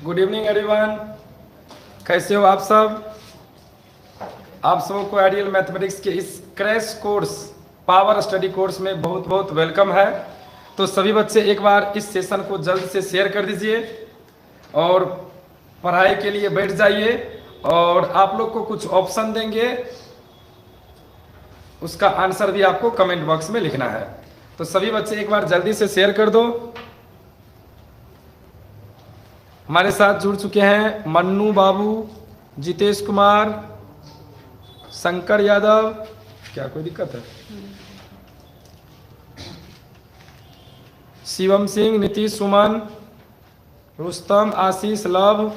Good evening everyone. कैसे हो आप सब? आप सबों को आइडियल मैथमेटिक्स के इस crash course power study course में बहुत बहुत वेलकम है। तो सभी बच्चे एक बार इस सेशन को जल्द से शेयर कर दीजिए और पढ़ाई के लिए बैठ जाइए। और आप लोग को कुछ ऑप्शन देंगे, उसका आंसर भी आपको कमेंट बॉक्स में लिखना है। तो सभी बच्चे एक बार जल्दी से शेयर कर दो। हमारे साथ जुड़ चुके हैं मन्नू बाबू, जितेश कुमार, शंकर यादव। क्या कोई दिक्कत है? शिवम सिंह, नीतीश, सुमन, रुस्तम, आशीष, लव।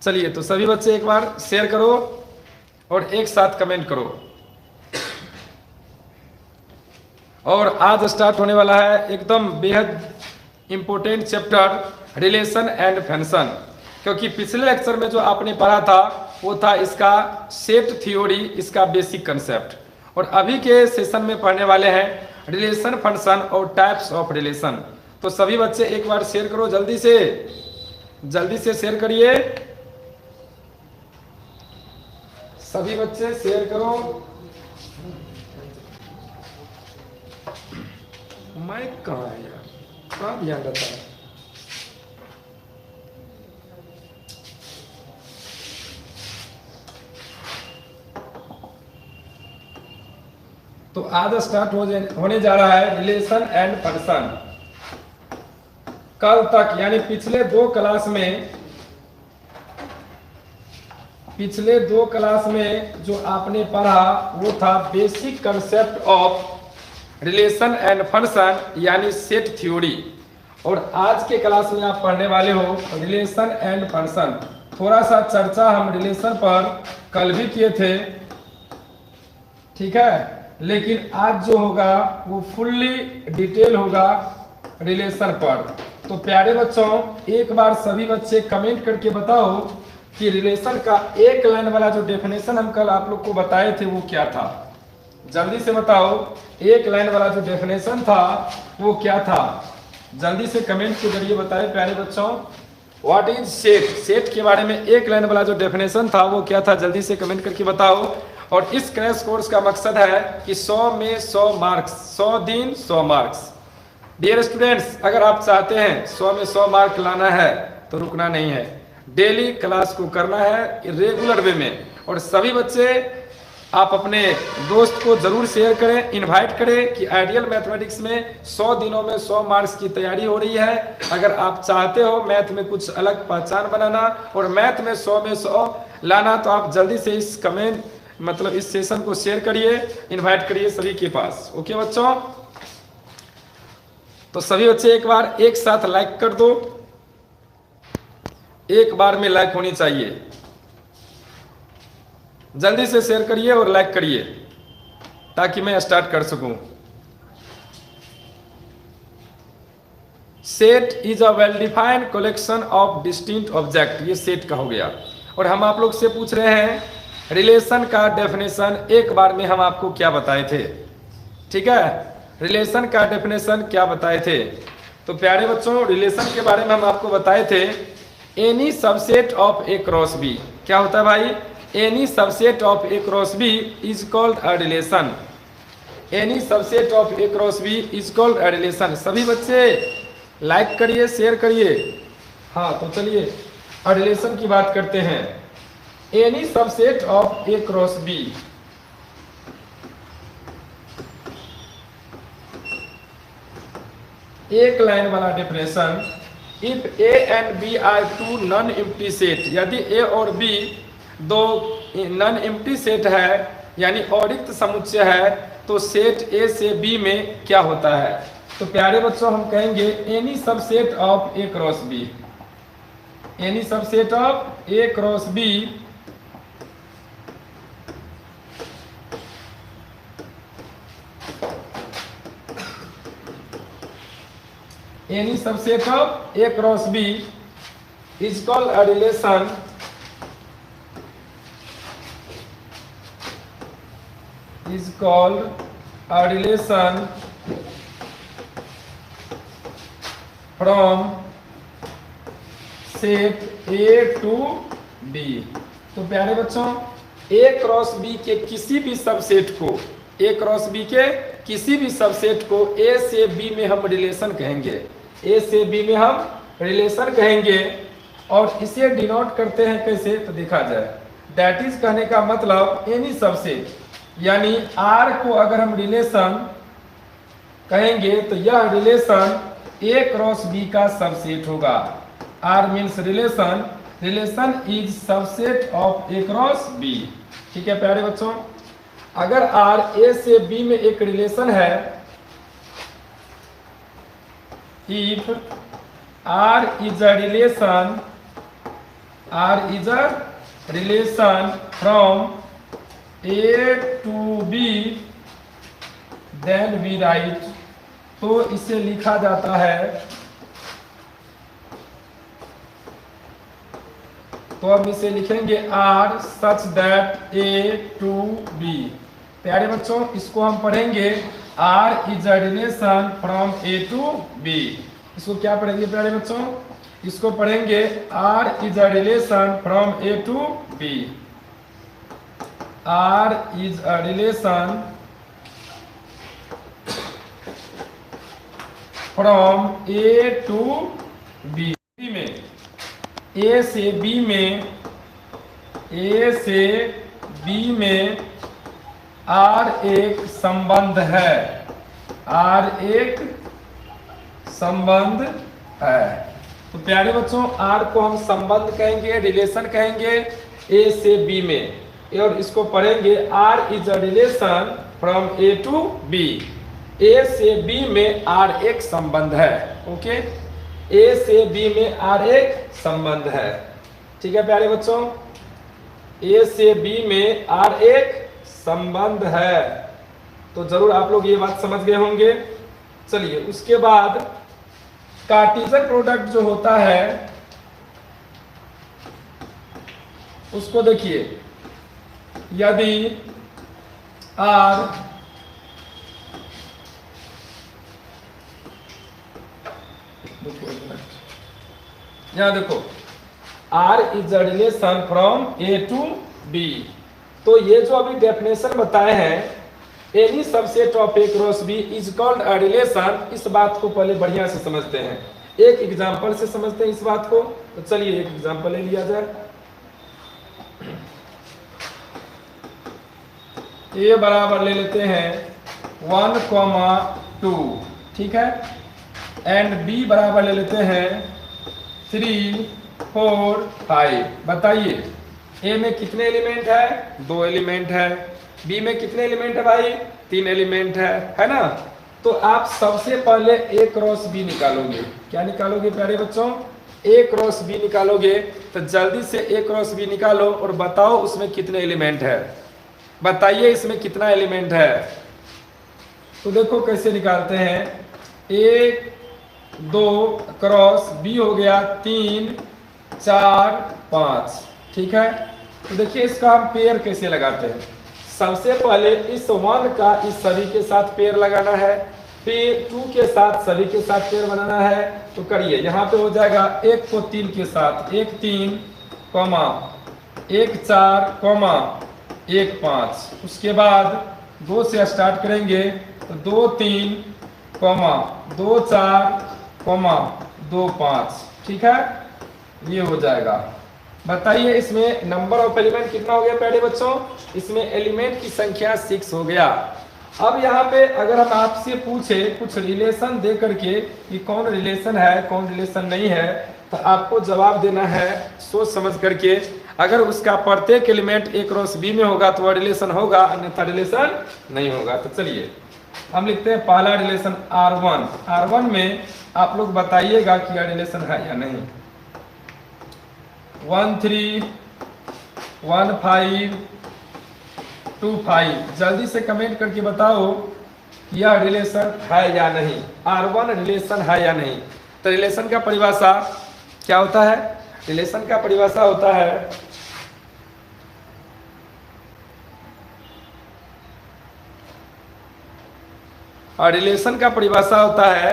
चलिए, तो सभी बच्चे एक बार शेयर करो और एक साथ कमेंट करो। और आज स्टार्ट होने वाला है एकदम बेहद important chapter relation and function, क्योंकि पिछले लेक्चर में जो आपने पढ़ा था वो था इसका सेट थ्योरी, इसका बेसिक कंसेप्ट। और अभी के सेशन में पढ़ने वाले हैं रिलेशन, फंक्शन और टाइप्स ऑफ रिलेशन। तो सभी बच्चे एक बार शेयर करो, जल्दी से शेयर करिए। सभी बच्चे शेयर करो। माइक कहाँ है यार? कहाँ ध्यान रहता है? तो आज स्टार्ट होने जा रहा है रिलेशन एंड फंक्शन। कल तक यानी पिछले दो क्लास में जो आपने पढ़ा वो था basic concept of relation and function यानी सेट थ्योरी। और आज के क्लास में आप पढ़ने वाले हो रिलेशन एंड फंक्शन। थोड़ा सा चर्चा हम रिलेशन पर कल भी किए थे, ठीक है, लेकिन आज जो होगा वो फुल्ली डिटेल होगा रिलेशन पर। तो प्यारे बच्चों, एक बार सभी बच्चे कमेंट करके बताओ कि रिलेशन का एक लाइन वाला जो डेफिनेशन हम कल आप लोग को बताए थे वो क्या था। जल्दी से बताओ, एक लाइन वाला जो डेफिनेशन था वो क्या था? जल्दी से कमेंट के जरिए बताएं प्यारे बच्चों। What is set? सेट के बारे में एक लाइन वाला जो डेफिनेशन था वो क्या था? जल्दी से कमेंट करके बताओ। और इस क्रैश कोर्स का मकसद है कि 100 में 100 मार्क्स, 100 दिन 100 मार्क्स। डियर स्टूडेंट्स, अगर आप चाहते हैं 100 में 100 मार्क लाना है तो रुकना नहीं है, डेली क्लास को करना है रेगुलर वे में। और सभी बच्चे आप अपने दोस्त को जरूर शेयर करें, इनवाइट करें कि आइडियल मैथमेटिक्स में 100 दिनों में 100 मार्क्स की तैयारी हो रही है। अगर आप चाहते हो मैथ में कुछ अलग पहचान बनाना और मैथ में 100 में 100 लाना तो आप जल्दी से इस कमेंट इस सेशन को शेयर करिए, इनवाइट करिए सभी के पास। ओके बच्चों, तो सभी बच्चे एक बार एक साथ लाइक कर दो। एक बार में लाइक होनी चाहिए। जल्दी से शेयर करिए और लाइक करिए ताकि मैं स्टार्ट कर सकूं। Set is a well defined collection of distinct object. ये सेट का हो गया। और हम आप लोग से पूछ रहे हैं रिलेशन का डेफिनेशन। एक बार में हम आपको क्या बताए थे? ठीक है, रिलेशन का डेफिनेशन क्या बताए थे? तो प्यारे बच्चों, रिलेशन के बारे में हम आपको बताए थे any subset of A cross B. क्या होता है भाई? Any subset of A cross B is called a relation. Any subset of A cross B is called a relation. सभी बच्चे लाइक करिए, शेयर करिए। हाँ, तो चलिए रिलेशन की बात करते हैं। Any subset of A cross B, एक लाइन वाला definition. If A and B are two non empty set, यदि ए और बी दो नॉन एम्प्टी सेट है यानी अरिक्त समुच्चय है तो सेट ए से बी में क्या होता है? तो प्यारे बच्चों, हम कहेंगे any subset of A cross B. Any subset of A cross B any subset of A cross B is called a relation from set A to B. तो प्यारे बच्चों ए क्रॉस बी के किसी भी सबसेट को, ए क्रॉस बी के किसी भी सबसेट को ए से बी में हम रिलेशन कहेंगे, ए से बी में हम रिलेशन कहेंगे। और इसे डिनोट करते हैं कैसे, तो देखा जाए। दैट इज कहने का मतलब एनी सबसेट, यानी आर को अगर हम रिलेशन कहेंगे तो यह रिलेशन ए क्रॉस बी का सबसेट होगा। R means relation, relation is subset of A cross B. ठीक है प्यारे बच्चों, अगर आर ए से बी में एक रिलेशन है, if R is a relation, R is a relation from A to B, then we write, तो इसे लिखा जाता है, तो हम इसे लिखेंगे R such that A to B. प्यारे बच्चों इसको हम पढ़ेंगे R is a relation from A to B. इसको क्या पढ़ेंगे प्यारे बच्चों, इसको पढ़ेंगे R is a relation from A to B. R is a relation from A to B में, ए से बी में, ए से बी में आर एक संबंध है, आर एक संबंध है। तो प्यारे बच्चों आर को हम संबंध कहेंगे, रिलेशन कहेंगे ए से बी में, और इसको पढ़ेंगे R is a relation from A to B. A से बी में आर एक संबंध है। ओके, ए से बी में आर एक संबंध है। ठीक है प्यारे बच्चों, ए से बी में आर एक संबंध है। तो जरूर आप लोग ये बात समझ गए होंगे। चलिए उसके बाद कार्टेशियन प्रोडक्ट जो होता है उसको देखिए, यदि आर यहां देखो R is a relation from A to B, तो ये जो अभी डेफिनेशन बताए हैं any subset of A cross B is called a relation. इस बात को पहले बढ़िया से समझते हैं, एक एग्जांपल से समझते हैं इस बात को। तो चलिए एक एग्जांपल ले लिया जाए। ए बराबर ले लेते हैं 1,2, ठीक है, एंड बी बराबर ले लेते हैं 3, 4, 5। बताइए ए में कितने एलिमेंट है, 2 एलिमेंट है। बी में कितने एलिमेंट है भाई, 3 एलिमेंट है ना। तो आप सबसे पहले ए क्रॉस बी निकालोगे। क्या निकालोगे प्यारे बच्चों, ए क्रॉस बी निकालोगे। तो जल्दी से ए क्रॉस बी निकालो और बताओ उसमें कितने एलिमेंट है। बताइए इसमें कितना एलिमेंट है। तो देखो कैसे निकालते हैं, 1, 2 क्रॉस बी हो गया 3, 4, 5। ठीक है, तो देखिए इसका हम पेयर कैसे लगाते हैं। सबसे पहले इस 1 का इस सभी के साथ पेयर लगाना है, फिर 2 के साथ सभी के साथ पेयर बनाना है। तो करिए, यहाँ पे हो जाएगा 1 को 3 के साथ, 1 3, 1 4, 1 5। उसके बाद 2 से स्टार्ट करेंगे तो 2 3, 2 4, 2 5। ठीक है, ये हो जाएगा। बताइए इसमें नंबर ऑफ एलिमेंट कितना हो गया प्यारे बच्चों, इसमें एलिमेंट की संख्या 6 हो गया। अब यहाँ पे अगर हम आपसे पूछे कुछ रिलेशन दे करके कि कौन रिलेशन है कौन रिलेशन नहीं है, तो आपको जवाब देना है सोच समझ करके। अगर उसका प्रत्येक एलिमेंट ए क्रॉस बी में होगा तो वह रिलेशन होगा, अन्यथा रिलेशन नहीं होगा। तो चलिए हम लिखते हैं पहला रिलेशन R1। R1 में आप लोग बताइएगा कि यह रिलेशन है या नहीं। 1 3, 1 5, 2 5। जल्दी से कमेंट करके बताओ यह रिलेशन है या नहीं, R1 रिलेशन है या नहीं। तो रिलेशन का परिभाषा क्या होता है, रिलेशन का परिभाषा होता है और रिलेशन का परिभाषा होता है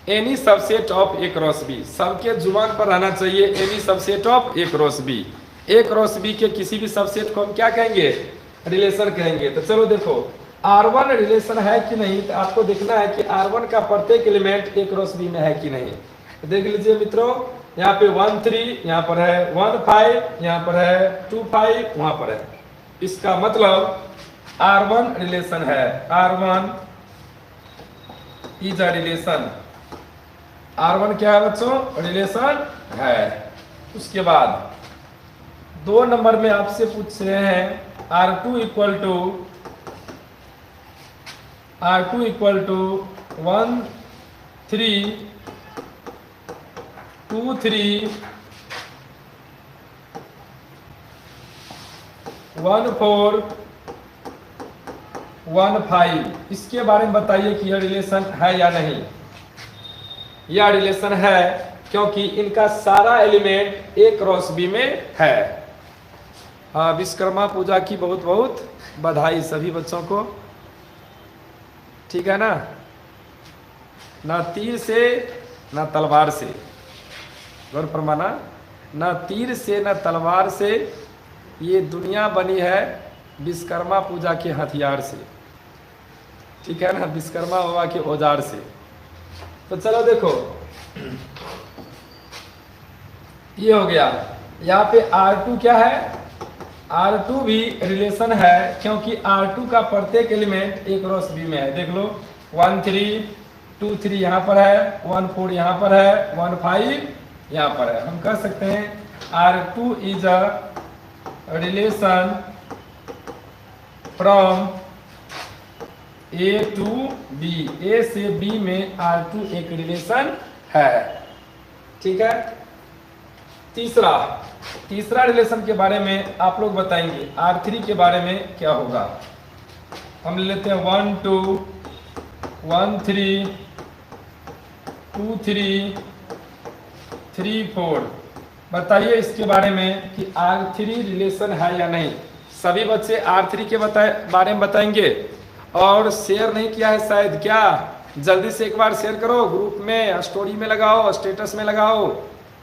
any subset of A cross B, सबके जुबान पर रहना चाहिए any subset of A cross B. A cross B के किसी भी सबसेट को हम क्या कहेंगे, रिलेशन कहेंगे। तो चलो देखो R1 रिलेशन है कि नहीं, तो आपको देखना है कि R1 का प्रत्येक एलिमेंट ए क्रॉस बी में है कि नहीं। तो देख लीजिए मित्रों, यहाँ पे 1 3, यहाँ पर है 1 5, यहाँ पर है 2 5, वहां पर है। इसका मतलब R1 रिलेशन है, R1 is a relation. R1 क्या है बच्चों, रिलेशन है। उसके बाद 2 नंबर में आपसे पूछ रहे हैं R2 इक्वल टू 1 3 2 3 1 4 1 5। इसके बारे में बताइए कि यह रिलेशन है या नहीं। यह रिलेशन है क्योंकि इनका सारा एलिमेंट ए क्रॉस बी में है। हाँ, विश्वकर्मा पूजा की बहुत बहुत बधाई सभी बच्चों को, ठीक है ना। ना तीर से ना तलवार से, गौर फरमाना, ना तीर से ना तलवार से ये दुनिया बनी है विश्वकर्मा पूजा के हथियार से, ठीक है ना, विश्वकर्मा बाबा के औजार से। तो चलो देखो ये हो गया। यहाँ पे R2 क्या है, R2 भी रिलेशन है क्योंकि R2 का प्रत्येक एलिमेंट ए क्रॉस बी में है। देख लो 1 3 2 3 यहाँ पर है, 1 4 यहाँ पर है, 1 5 यहाँ पर है। हम कह सकते हैं R2 is a relation from A to B, A से B में R2 एक रिलेशन है, ठीक है। तीसरा रिलेशन के बारे में आप लोग बताएंगे, R3 के बारे में क्या होगा। हम ले लेते हैं 1 2 1 3 2 3 3 4। बताइए इसके बारे में कि R3 रिलेशन है या नहीं। सभी बच्चे R3 के बारे में बताएंगे। और शेयर नहीं किया है शायद, क्या जल्दी से एक बार शेयर करो, ग्रुप में, स्टोरी में लगाओ, स्टेटस में लगाओ।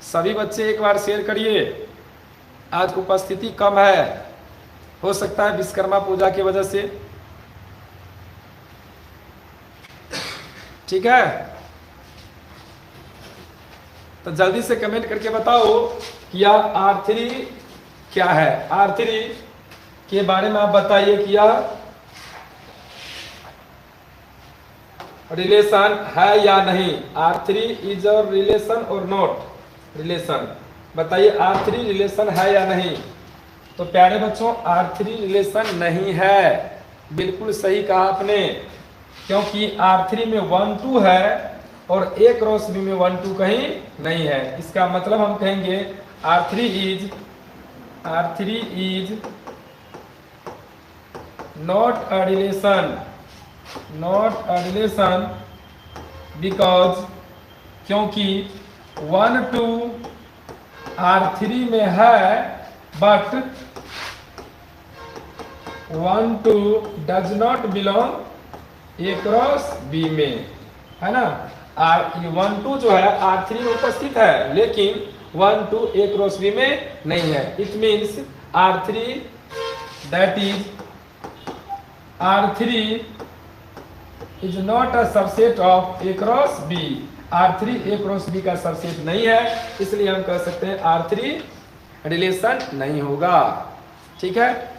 सभी बच्चे एक बार शेयर करिए। आज उपस्थिति कम है, हो सकता है विश्वकर्मा पूजा की वजह से, ठीक है। तो जल्दी से कमेंट करके बताओ कि यह R3 क्या है। R3 के बारे में आप बताइए कि यह रिलेशन है या नहीं। R3 इज अ रिलेशन और नॉट रिलेशन। बताइए R3 रिलेशन है या नहीं। तो प्यारे बच्चों R3 रिलेशन नहीं है, बिल्कुल सही कहा आपने, क्योंकि R3 में 1 2 है और A क्रॉस B में 1 2 कहीं नहीं है। इसका मतलब हम कहेंगे R3 is not a relation, not a relation because, क्योंकि 1 2 R3 में है but 1 2 does not belong A cross B में, है ना। 1 2 जो है R3 में उपस्थित है लेकिन 1 2 ए क्रॉस बी में नहीं है। It means R3 that is R3 is not a subset of A cross B. R3 A cross B का सबसेट नहीं है, इसलिए हम कह सकते हैं R3 रिलेशन नहीं होगा, ठीक है।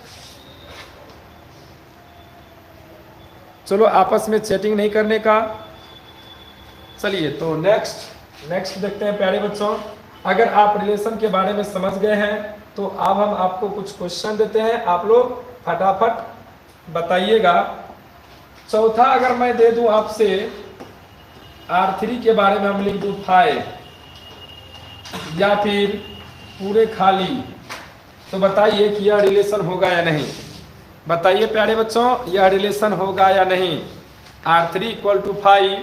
चलो आपस में चैटिंग नहीं करने का। चलिए तो नेक्स्ट देखते हैं प्यारे बच्चों। अगर आप रिलेशन के बारे में समझ गए हैं तो अब हम आपको कुछ क्वेश्चन देते हैं, आप लोग फटाफट बताइएगा। चौथा अगर मैं दे दूं आपसे R3 के बारे में, हम लिख दूं 5 या फिर पूरे खाली, तो बताइए कि यह रिलेशन होगा या नहीं। बताइए प्यारे बच्चों यह रिलेशन होगा या नहीं। R3 इक्वल टू 5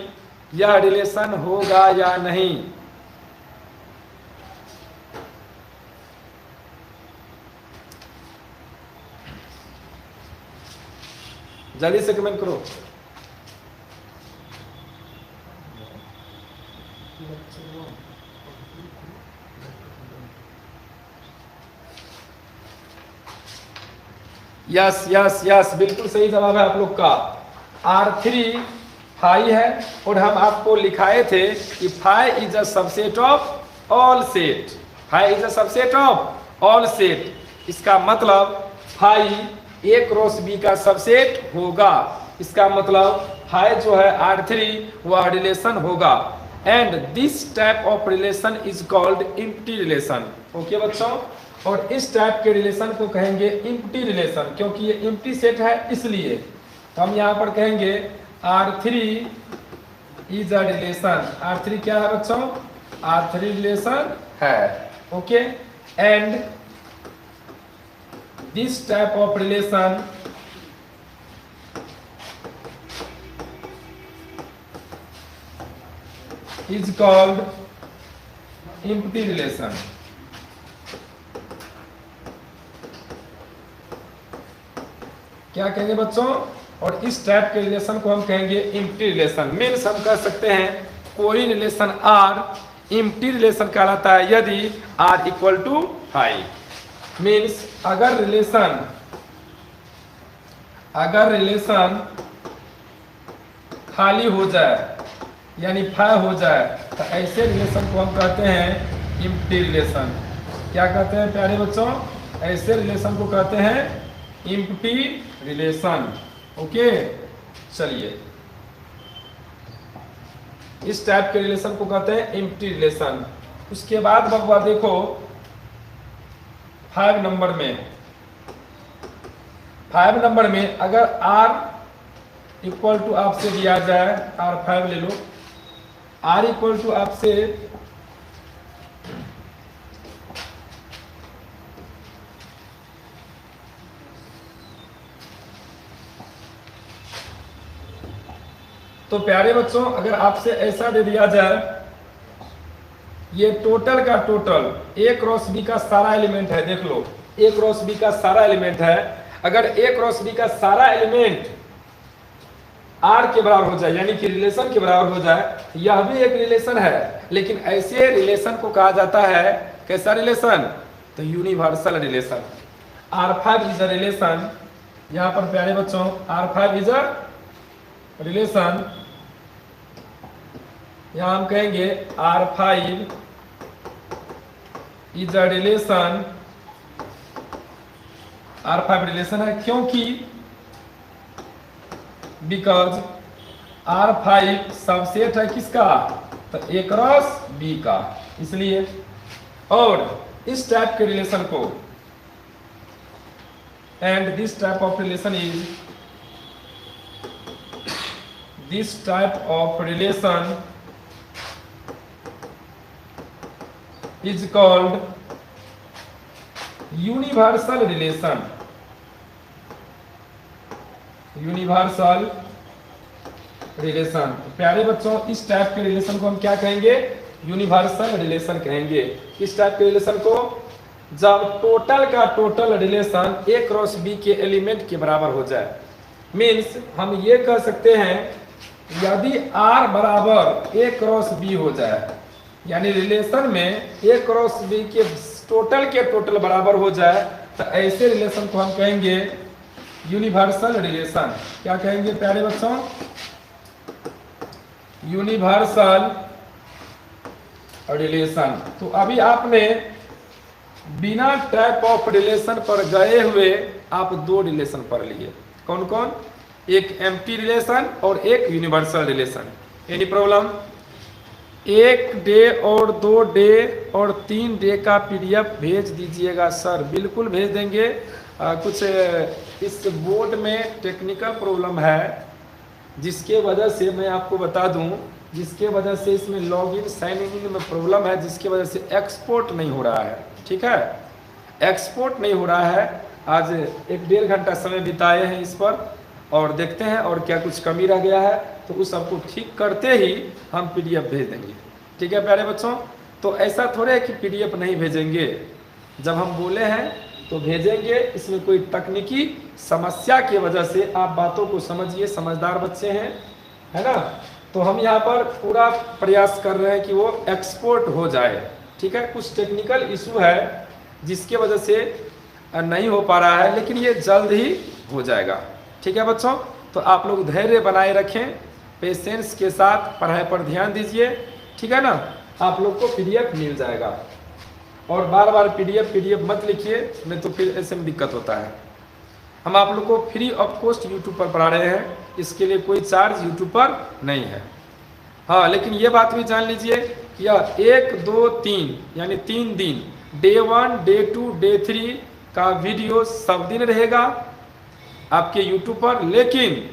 यह रिलेशन होगा या नहीं। जल्दी से कमेंट करो। यस यस यस, बिल्कुल सही जवाब है आप लोग का। R3 फाई है और हम आपको लिखाए थे कि phi is a subset of all set. Phi is a subset of all set. इसका मतलब फाई ए क्रॉस बी का सबसेट होगा। इसका मतलब फाई जो है R3 वह रिलेशन होगा। And this type of relation is called empty relation. Okay बच्चों, और इस टाइप के रिलेशन को कहेंगे एम्प्टी रिलेशन, क्योंकि ये एम्प्टी सेट है इसलिए। तो हम यहाँ पर कहेंगे R3 is a relation. R3 क्या है बच्चों? R3 रिलेशन है। Okay, and this type of relation is called empty relation. क्या कहेंगे बच्चों? और इस टाइप के रिलेशन को हम कहेंगे एम्प्टी रिलेशन। मीन्स हम कह सकते हैं कोई रिलेशन R एम्प्टी रिलेशन कहलाता है यदि R equal to phi. Means अगर रिलेशन खाली हो जाए यानी फाई हो जाए तो ऐसे रिलेशन को हम कहते हैं एम्प्टी रिलेशन। क्या कहते हैं प्यारे बच्चों? ऐसे रिलेशन को कहते हैं एम्प्टी रिलेशन। ओके, चलिए इस टाइप के रिलेशन को कहते हैं एम्प्टी रिलेशन। उसके बाद बबुआ देखो 5 नंबर में अगर R इक्वल टू आपसे दिया जाए, R5 ले लो, R इक्वल टू आपसे तो प्यारे बच्चों अगर आपसे ऐसा दे दिया जाए, ये टोटल का टोटल A क्रॉस B का सारा एलिमेंट है, देख लो A क्रॉस B का सारा एलिमेंट है। अगर A क्रॉस B का सारा एलिमेंट R के बराबर हो जाए यानी कि रिलेशन के बराबर हो जाए, यह भी एक रिलेशन है, लेकिन ऐसे रिलेशन को कहा जाता है कैसा रिलेशन? तो universal relation. R5 is a relation. यहां पर प्यारे बच्चों R5 इज अ रिलेशन, यहां हम कहेंगे R5 is a relation. R5 relation है क्योंकि बिकॉज R5 सबसेट है किसका? तो A क्रॉस B का, इसलिए। और इस टाइप के रिलेशन को and this type of relation is called universal relation. Universal relation. प्यारे बच्चों इस टाइप के रिलेशन को हम क्या कहेंगे? यूनिवर्सल रिलेशन कहेंगे। इस टाइप के रिलेशन को जब टोटल का total relation A cross B के एलिमेंट के बराबर हो जाए। मीन्स हम ये कह सकते हैं यदि R बराबर A क्रॉस B हो जाए, यानी रिलेशन में A क्रॉस B के टोटल बराबर हो जाए, तो ऐसे रिलेशन को हम कहेंगे यूनिवर्सल रिलेशन। क्या कहेंगे प्यारे बच्चों? Universal relation. तो अभी आपने बिना टाइप ऑफ रिलेशन पर गए हुए आप 2 रिलेशन पढ़ लिए। कौन कौन? एक एम्प्टी रिलेशन और एक universal relation. Any problem? 1 day और 2 डे और 3 डे का PDF भेज दीजिएगा सर। बिल्कुल भेज देंगे। कुछ इस बोर्ड में टेक्निकल प्रॉब्लम है जिसके वजह से मैं आपको बता दूं, जिसके वजह से इसमें लॉगिन साइन इन में प्रॉब्लम है, जिसके वजह से एक्सपोर्ट नहीं हो रहा है। ठीक है, एक्सपोर्ट नहीं हो रहा है। आज 1-1.5 घंटा समय बिताए हैं इस पर और देखते हैं और क्या कुछ कमी रह गया है तो उस सबको ठीक करते ही हम PDF भेज देंगे। ठीक है प्यारे बच्चों, तो ऐसा थोड़े है कि PDF नहीं भेजेंगे। जब हम बोले हैं तो भेजेंगे। इसमें कोई तकनीकी समस्या की वजह से आप बातों को समझिए, समझदार बच्चे हैं, है ना। तो हम यहाँ पर पूरा प्रयास कर रहे हैं कि वो एक्सपोर्ट हो जाए। ठीक है, कुछ टेक्निकल इशू है जिसके वजह से नहीं हो पा रहा है, लेकिन ये जल्द ही हो जाएगा। ठीक है बच्चों, तो आप लोग धैर्य बनाए रखें, पेशेंस के साथ पढ़ाई पर ध्यान दीजिए। ठीक है ना, आप लोग को PDF मिल जाएगा। और बार बार PDF मत लिखिए, नहीं तो फिर ऐसे में दिक्कत होता है। हम आप लोग को फ्री ऑफ कॉस्ट यूट्यूब पर पढ़ा रहे हैं, इसके लिए कोई चार्ज यूट्यूब पर नहीं है। हाँ, लेकिन ये बात भी जान लीजिए कि यह 1, 2, 3 यानी 3 दिन, डे 1, डे 2, डे 3 का वीडियो सब दिन रहेगा आपके यूट्यूब पर। लेकिन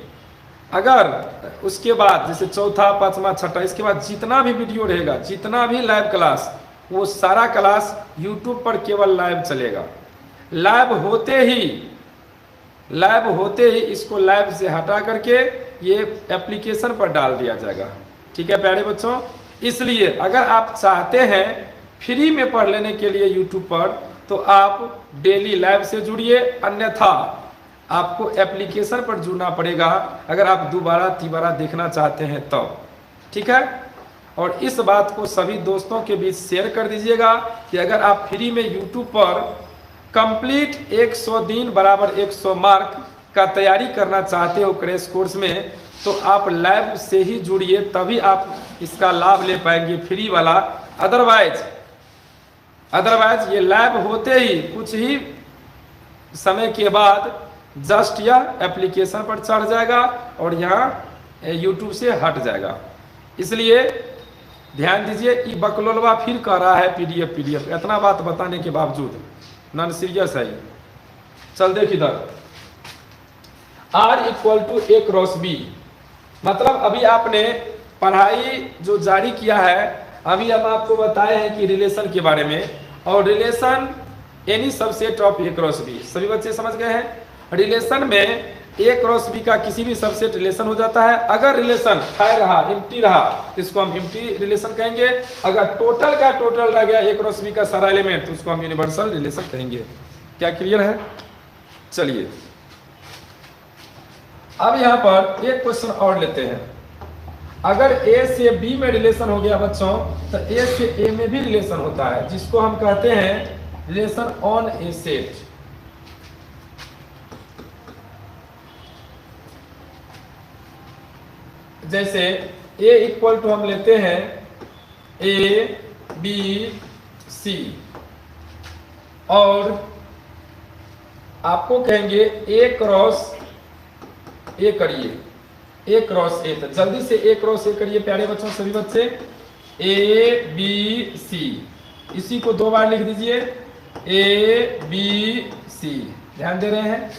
अगर उसके बाद जैसे चौथा, पांचवा, छठा, इसके बाद जितना भी वीडियो रहेगा, जितना भी लाइव क्लास, वो सारा क्लास यूट्यूब पर केवल लाइव चलेगा। लाइव होते ही इसको लाइव से हटा करके ये एप्लीकेशन पर डाल दिया जाएगा। ठीक है प्यारे बच्चों, इसलिए अगर आप चाहते हैं फ्री में पढ़ लेने के लिए यूट्यूब पर, तो आप डेली लाइव से जुड़िए, अन्यथा आपको एप्लीकेशन पर जुड़ना पड़ेगा अगर आप दोबारा तिबारा देखना चाहते हैं तो। ठीक है, और इस बात को सभी दोस्तों के बीच शेयर कर दीजिएगा कि अगर आप फ्री में यूट्यूब पर कंप्लीट 100 दिन बराबर 100 मार्क का तैयारी करना चाहते हो क्रैश कोर्स में, तो आप लाइव से ही जुड़िए, तभी आप इसका लाभ ले पाएंगे फ्री वाला। अदरवाइज ये लाइव होते ही कुछ ही समय के बाद जस्ट यह एप्लीकेशन पर चढ़ जाएगा और यहाँ यूट्यूब से हट जाएगा। इसलिए ध्यान दीजिए, ये बकलोलवा फिर कह रहा है PDF। इतना बात बताने के बावजूद नॉन सीरियस है। चल देख इधर, R = A क्रॉस B, मतलब अभी आपने पढ़ाई जो जारी किया है, अभी हम आपको बताए हैं कि रिलेशन के बारे में, और relation any subset of A cross B। सभी बच्चे समझ गए हैं? रिलेशन में A क्रॉस B का किसी भी सबसेट रिलेशन हो जाता है। अगर रिलेशन खाली रहा, एम्प्टी रहा, तो इसको हम एम्प्टी रिलेशन कहेंगे। अगर टोटल का टोटल रह गया A क्रॉस B का सारा एलिमेंट, तो उसको हम यूनिवर्सल रिलेशन कहेंगे। क्या क्लियर है? चलिए अब यहाँ पर एक क्वेश्चन और लेते हैं। अगर A से B में रिलेशन हो गया बच्चों, तो A से A में भी रिलेशन होता है, जिसको हम कहते हैं रिलेशन ऑन ए सेट। जैसे A = हम लेते हैं ABC, और आपको कहेंगे A क्रॉस A करिए, A क्रॉस A। तो जल्दी से A क्रॉस A करिए प्यारे बच्चों, सभी बच्चे। ABC, इसी को 2 बार लिख दीजिए, ABC। ध्यान दे रहे हैं?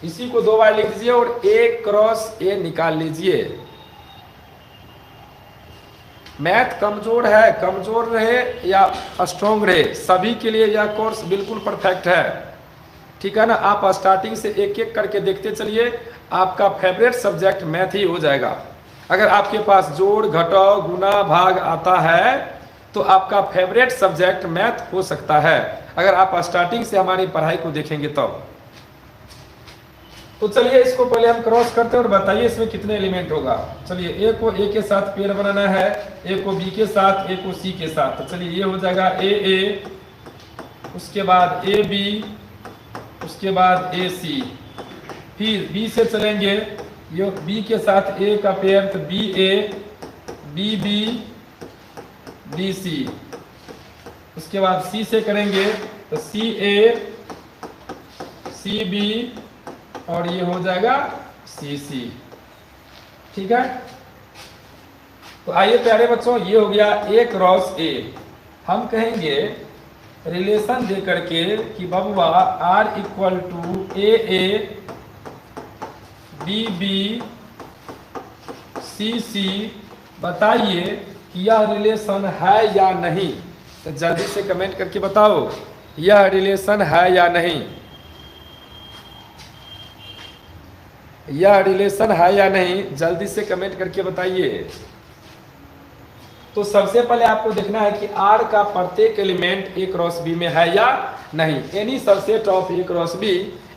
इसी को 2 बार लिख दीजिए और A क्रॉस A निकाल लीजिए। मैथ कमजोर है, कमजोर रहे या स्ट्रॉन्ग रहे, सभी के लिए यह कोर्स बिल्कुल परफेक्ट है। ठीक है ना, आप स्टार्टिंग से एक एक करके देखते चलिए, आपका फेवरेट सब्जेक्ट मैथ ही हो जाएगा। अगर आपके पास जोड़, घटाव, गुना, भाग आता है, तो आपका फेवरेट सब्जेक्ट मैथ हो सकता है, अगर आप स्टार्टिंग से हमारी पढ़ाई को देखेंगे तो चलिए इसको पहले हम क्रॉस करते हैं और बताइए इसमें कितने एलिमेंट होगा। चलिए A को A के साथ पेयर बनाना है, A को B के साथ, A को C के साथ। तो चलिए ये हो जाएगा AA, उसके बाद AB, उसके बाद AC, फिर B से चलेंगे, ये B के साथ A का पेयर, तो BA, BB, BC। उसके बाद C से करेंगे तो CA, CB, और ये हो जाएगा CC। ठीक है, तो आइए प्यारे बच्चों, ये हो गया A क्रॉस A। हम कहेंगे रिलेशन दे करके कि बबुआ R = AA, BB, CC, बताइए कि यह रिलेशन है या नहीं। तो जल्दी से कमेंट करके बताओ, यह रिलेशन है या नहीं, यह रिलेशन है या नहीं, जल्दी से कमेंट करके बताइए। तो सबसे पहले आपको देखना है कि R का प्रत्येक एलिमेंट A क्रॉस B में है या नहीं। Any subset of A cross B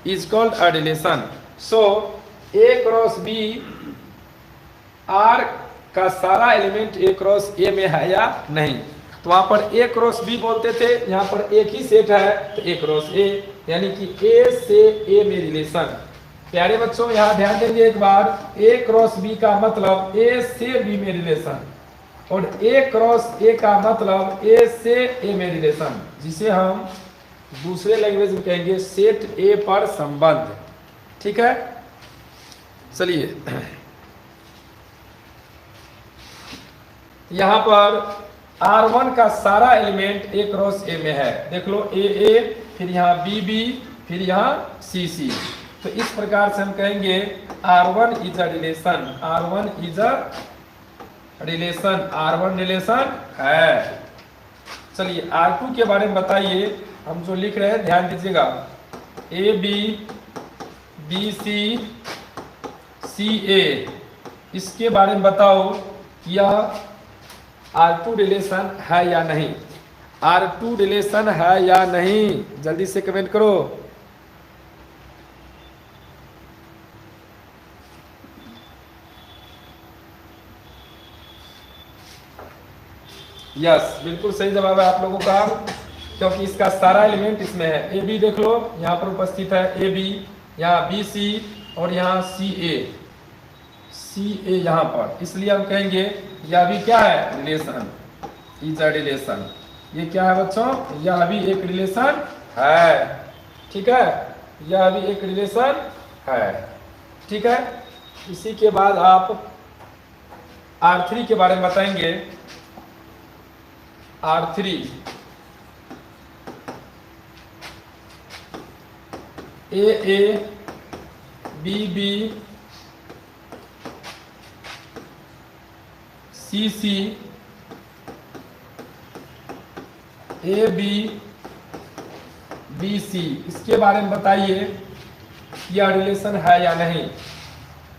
is called a relation. So A cross B, R का सारा एलिमेंट A क्रॉस A में है या नहीं। तो वहां पर ए क्रॉस बी बोलते थे, यहाँ पर एक ही सेट है तो ए क्रॉस ए, यानी कि ए से ए में रिलेशन। प्यारे बच्चों यहाँ ध्यान देंगे एक बार, ए क्रॉस बी का मतलब ए से बी में रिलेशन, और ए क्रॉस ए का मतलब ए से ए में रिलेशन, जिसे हम दूसरे लैंग्वेज में कहेंगे सेट ए पर संबंध। ठीक है, चलिए यहां पर R1 का सारा एलिमेंट ए क्रॉस ए में है, देख लो ए, फिर यहाँ बी, फिर यहाँ सी। तो इस प्रकार से हम कहेंगे R1 is a relation, R1 is a relation, R1 relation है। चलिए R2 के बारे में बताइए, हम जो लिख रहे हैं ध्यान दीजिएगा, ए बी सी ए, इसके बारे में बताओ कि यह R2 रिलेशन है या नहीं, R2 रिलेशन है या नहीं, जल्दी से कमेंट करो। यस, बिल्कुल सही जवाब है आप लोगों का, क्योंकि इसका सारा एलिमेंट इसमें है। ए बी देख लो यहाँ पर उपस्थित है, ए बी, यहाँ बी सी और यहाँ सी ए यहाँ पर, इसलिए हम कहेंगे यह भी क्या है, रिलेशन, इज अ रिलेशन। ये क्या है बच्चों, यह भी एक रिलेशन है। ठीक है, यह भी एक रिलेशन है। ठीक है, इसी के बाद आप R3 के बारे में बताएंगे। R3 A B C A B सी, इसके बारे में बताइए यह रिलेशन है या नहीं।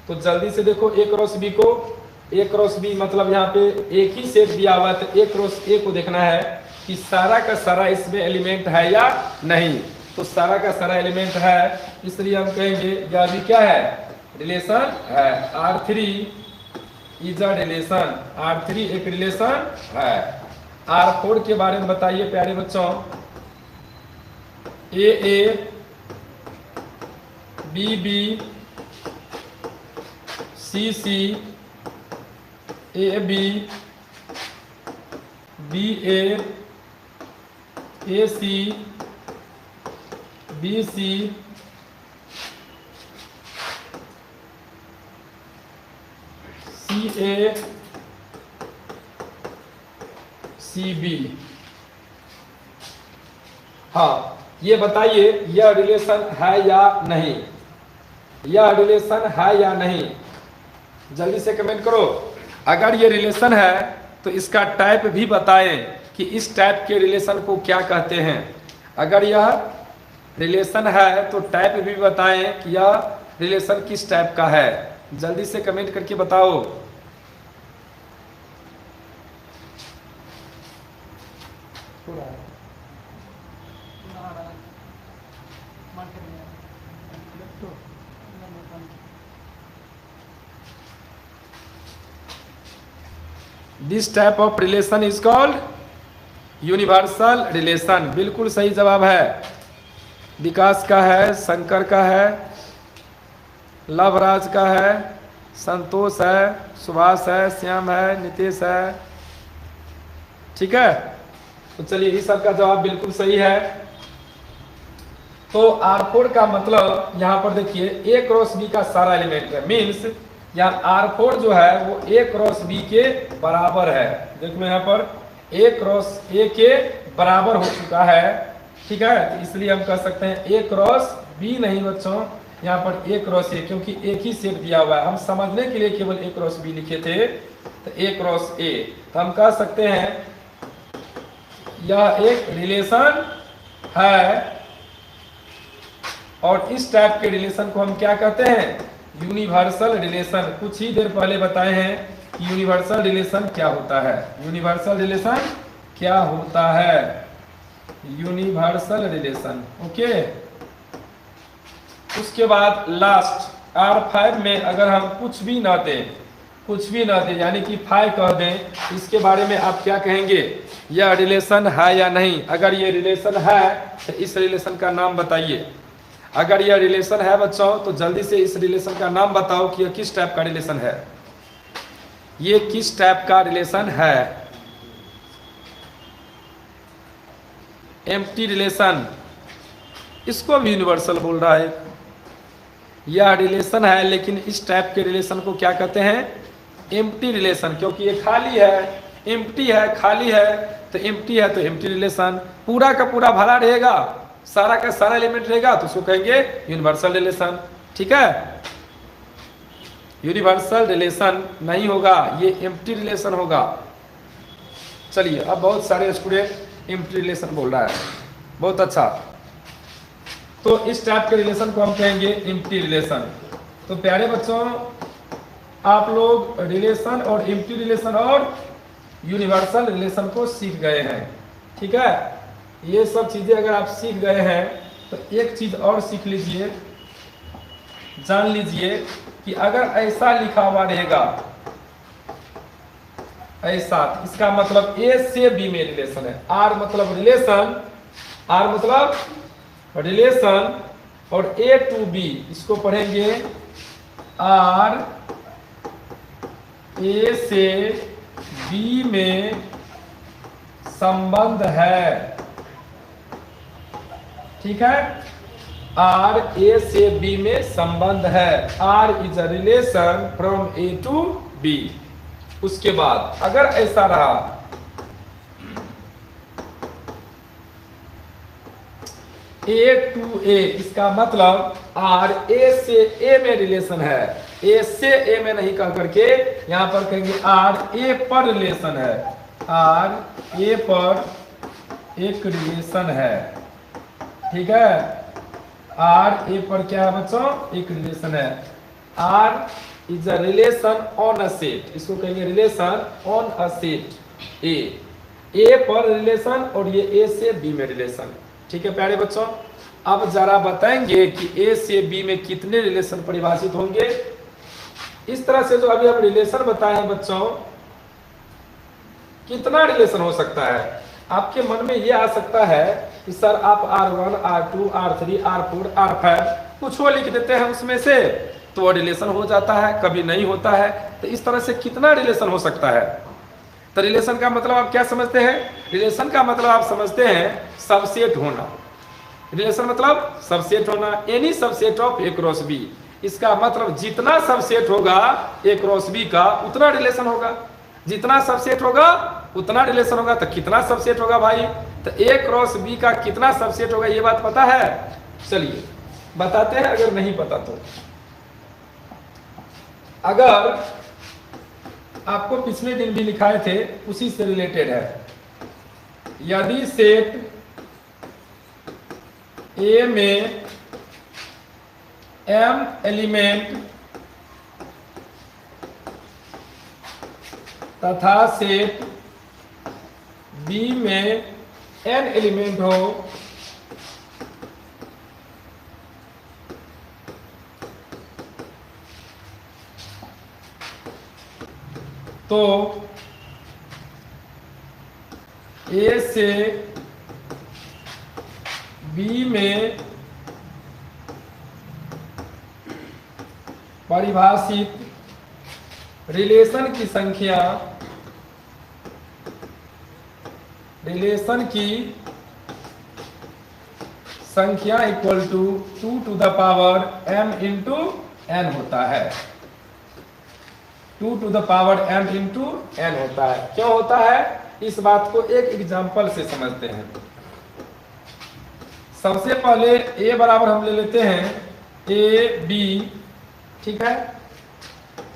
तो जल्दी से देखो, ए क्रॉस बी को, ए क्रॉस बी मतलब यहाँ पे एक ही सेट दिया हुआ है, तो ए क्रॉस ए को देखना है कि सारा का सारा इसमें एलिमेंट है या नहीं। तो सारा का सारा एलिमेंट है, इसलिए हम कहेंगे यह भी क्या है, रिलेशन है। R3 is a relation, R3 एक रिलेशन है। R4 के बारे में बताइए प्यारे बच्चों। A B C A B A C B C A C B. हाँ, ये बताइए यह रिलेशन है या नहीं, यह रिलेशन है या नहीं, जल्दी से कमेंट करो। अगर ये रिलेशन है तो इसका टाइप भी बताएं कि इस टाइप के रिलेशन को क्या कहते हैं। अगर यह रिलेशन है तो टाइप भी बताएं कि यह रिलेशन किस टाइप का है, जल्दी से कमेंट करके बताओ। This type of relation is called universal relation. बिल्कुल सही जवाब है, विकास का है, शंकर का है, लवराज का है, संतोष है, सुभाष है, श्याम है, नितेश है। ठीक है, तो चलिए इस सब का जवाब बिल्कुल सही है। तो R4 का मतलब यहाँ पर देखिए ए क्रॉस बी का सारा एलिमेंट है, मीन्स यहाँ R4 जो है वो ए क्रॉस बी के बराबर है। देख लो यहाँ पर ए क्रॉस ए के बराबर हो चुका है। ठीक है, तो इसलिए हम कह सकते हैं ए क्रॉस बी नहीं बच्चों, यहाँ पर ए क्रॉस ए, क्योंकि एक ही सेट दिया हुआ है। हम समझने के लिए केवल ए क्रॉस बी लिखे थे, तो ए क्रॉस ए, तो हम कह सकते हैं यह एक रिलेशन है। और इस टाइप के रिलेशन को हम क्या कहते हैं, यूनिवर्सल रिलेशन। कुछ ही देर पहले बताए हैं कि यूनिवर्सल रिलेशन क्या होता है। यूनिवर्सल रिलेशन क्या होता है, यूनिवर्सल रिलेशन। ओके, उसके बाद लास्ट R5 में अगर हम कुछ भी ना दें, कुछ भी ना दे यानी कि फाई कह दें, इसके बारे में आप क्या कहेंगे, यह रिलेशन है या नहीं। अगर ये रिलेशन है तो इस रिलेशन का नाम बताइए। अगर यह रिलेशन है बच्चों तो जल्दी से इस रिलेशन का नाम बताओ कि यह किस टाइप का रिलेशन है, ये किस टाइप का रिलेशन है। एम्प्टी रिलेशन, इसको भी यूनिवर्सल बोल रहा है। यह रिलेशन है लेकिन इस टाइप के रिलेशन को क्या कहते हैं, एम्प्टी रिलेशन, क्योंकि ये खाली है, एम्प्टी है, खाली है, तो एम्प्टी है तो एम्प्टी रिलेशन। पूरा का पूरा भरा रहेगा, सारा का सारा एलिमेंट रहेगा तो उसको कहेंगे यूनिवर्सल रिलेशन। ठीक है, यूनिवर्सल रिलेशन नहीं होगा, ये एम्प्टी रिलेशन होगा। चलिए, अब बहुत सारे स्टूडेंट एम्प्टी रिलेशन बोल रहा है, बहुत अच्छा। तो इस टाइप के रिलेशन को हम कहेंगे एम्प्टी रिलेशन। तो प्यारे बच्चों, आप लोग रिलेशन और एम्प्टी रिलेशन और यूनिवर्सल रिलेशन को सीख गए हैं। ठीक है, ये सब चीजें अगर आप सीख गए हैं तो एक चीज और सीख लीजिए, जान लीजिए कि अगर ऐसा लिखा हुआ रहेगा, ऐसा, इसका मतलब ए से बी में रिलेशन है। आर मतलब रिलेशन, आर मतलब रिलेशन, और ए टू बी, इसको पढ़ेंगे आर ए से बी में संबंध है। ठीक है, आर ए से बी में संबंध है। R is a relation from A to B. उसके बाद अगर ऐसा रहा, ए टू ए, इसका मतलब आर ए से ए में रिलेशन है। ए से ए में नहीं कह करके यहां पर कहेंगे आर ए पर रिलेशन है, आर ए पर एक रिलेशन है। ठीक है, आर ए पर क्या है बच्चों, एक रिलेशन है। R is a relation on a set, इसको कहेंगे relation on a set. A पर रिलेशन और ये ए से बी में रिलेशन। ठीक है प्यारे बच्चों, अब जरा बताएंगे कि ए से बी में कितने रिलेशन परिभाषित होंगे। इस तरह से जो अभी हम रिलेशन बताए हैं बच्चों, कितना रिलेशन हो सकता है। आपके मन में ये आ सकता है कि सर आप R1, R2, R3, R4, R5 कुछ वो लिख देते हैं उसमें से तो वो रिलेशन हो जाता है, कभी नहीं होता है। तो इस तरह से कितना रिलेशन हो सकता है। तो रिलेशन का मतलब आप क्या समझते हैं, रिलेशन का मतलब आप समझते हैं सबसेट होना। रिलेशन मतलब सबसेट होना, any subset of A cross B. इसका मतलब जितना सबसेट होगा ए क्रॉस बी का उतना रिलेशन होगा, जितना सबसेट होगा उतना रिलेशन होगा। तो कितना सबसेट होगा भाई, तो ए क्रॉस बी का कितना सबसेट होगा, ये बात पता है। चलिए बताते हैं, अगर नहीं पता तो। अगर आपको पिछले दिन भी लिखाए थे, उसी से रिलेटेड है। यदि सेट ए में m एलिमेंट तथा सेट B में n एलिमेंट हो, तो A से B में परिभाषित रिलेशन की संख्या, रिलेशन की संख्या equal to 2 to the power m into n होता है। 2 to the power m into n होता है। क्यों होता है, इस बात को एक एग्जाम्पल से समझते हैं। सबसे पहले a बराबर हम ले लेते हैं a b, ठीक है,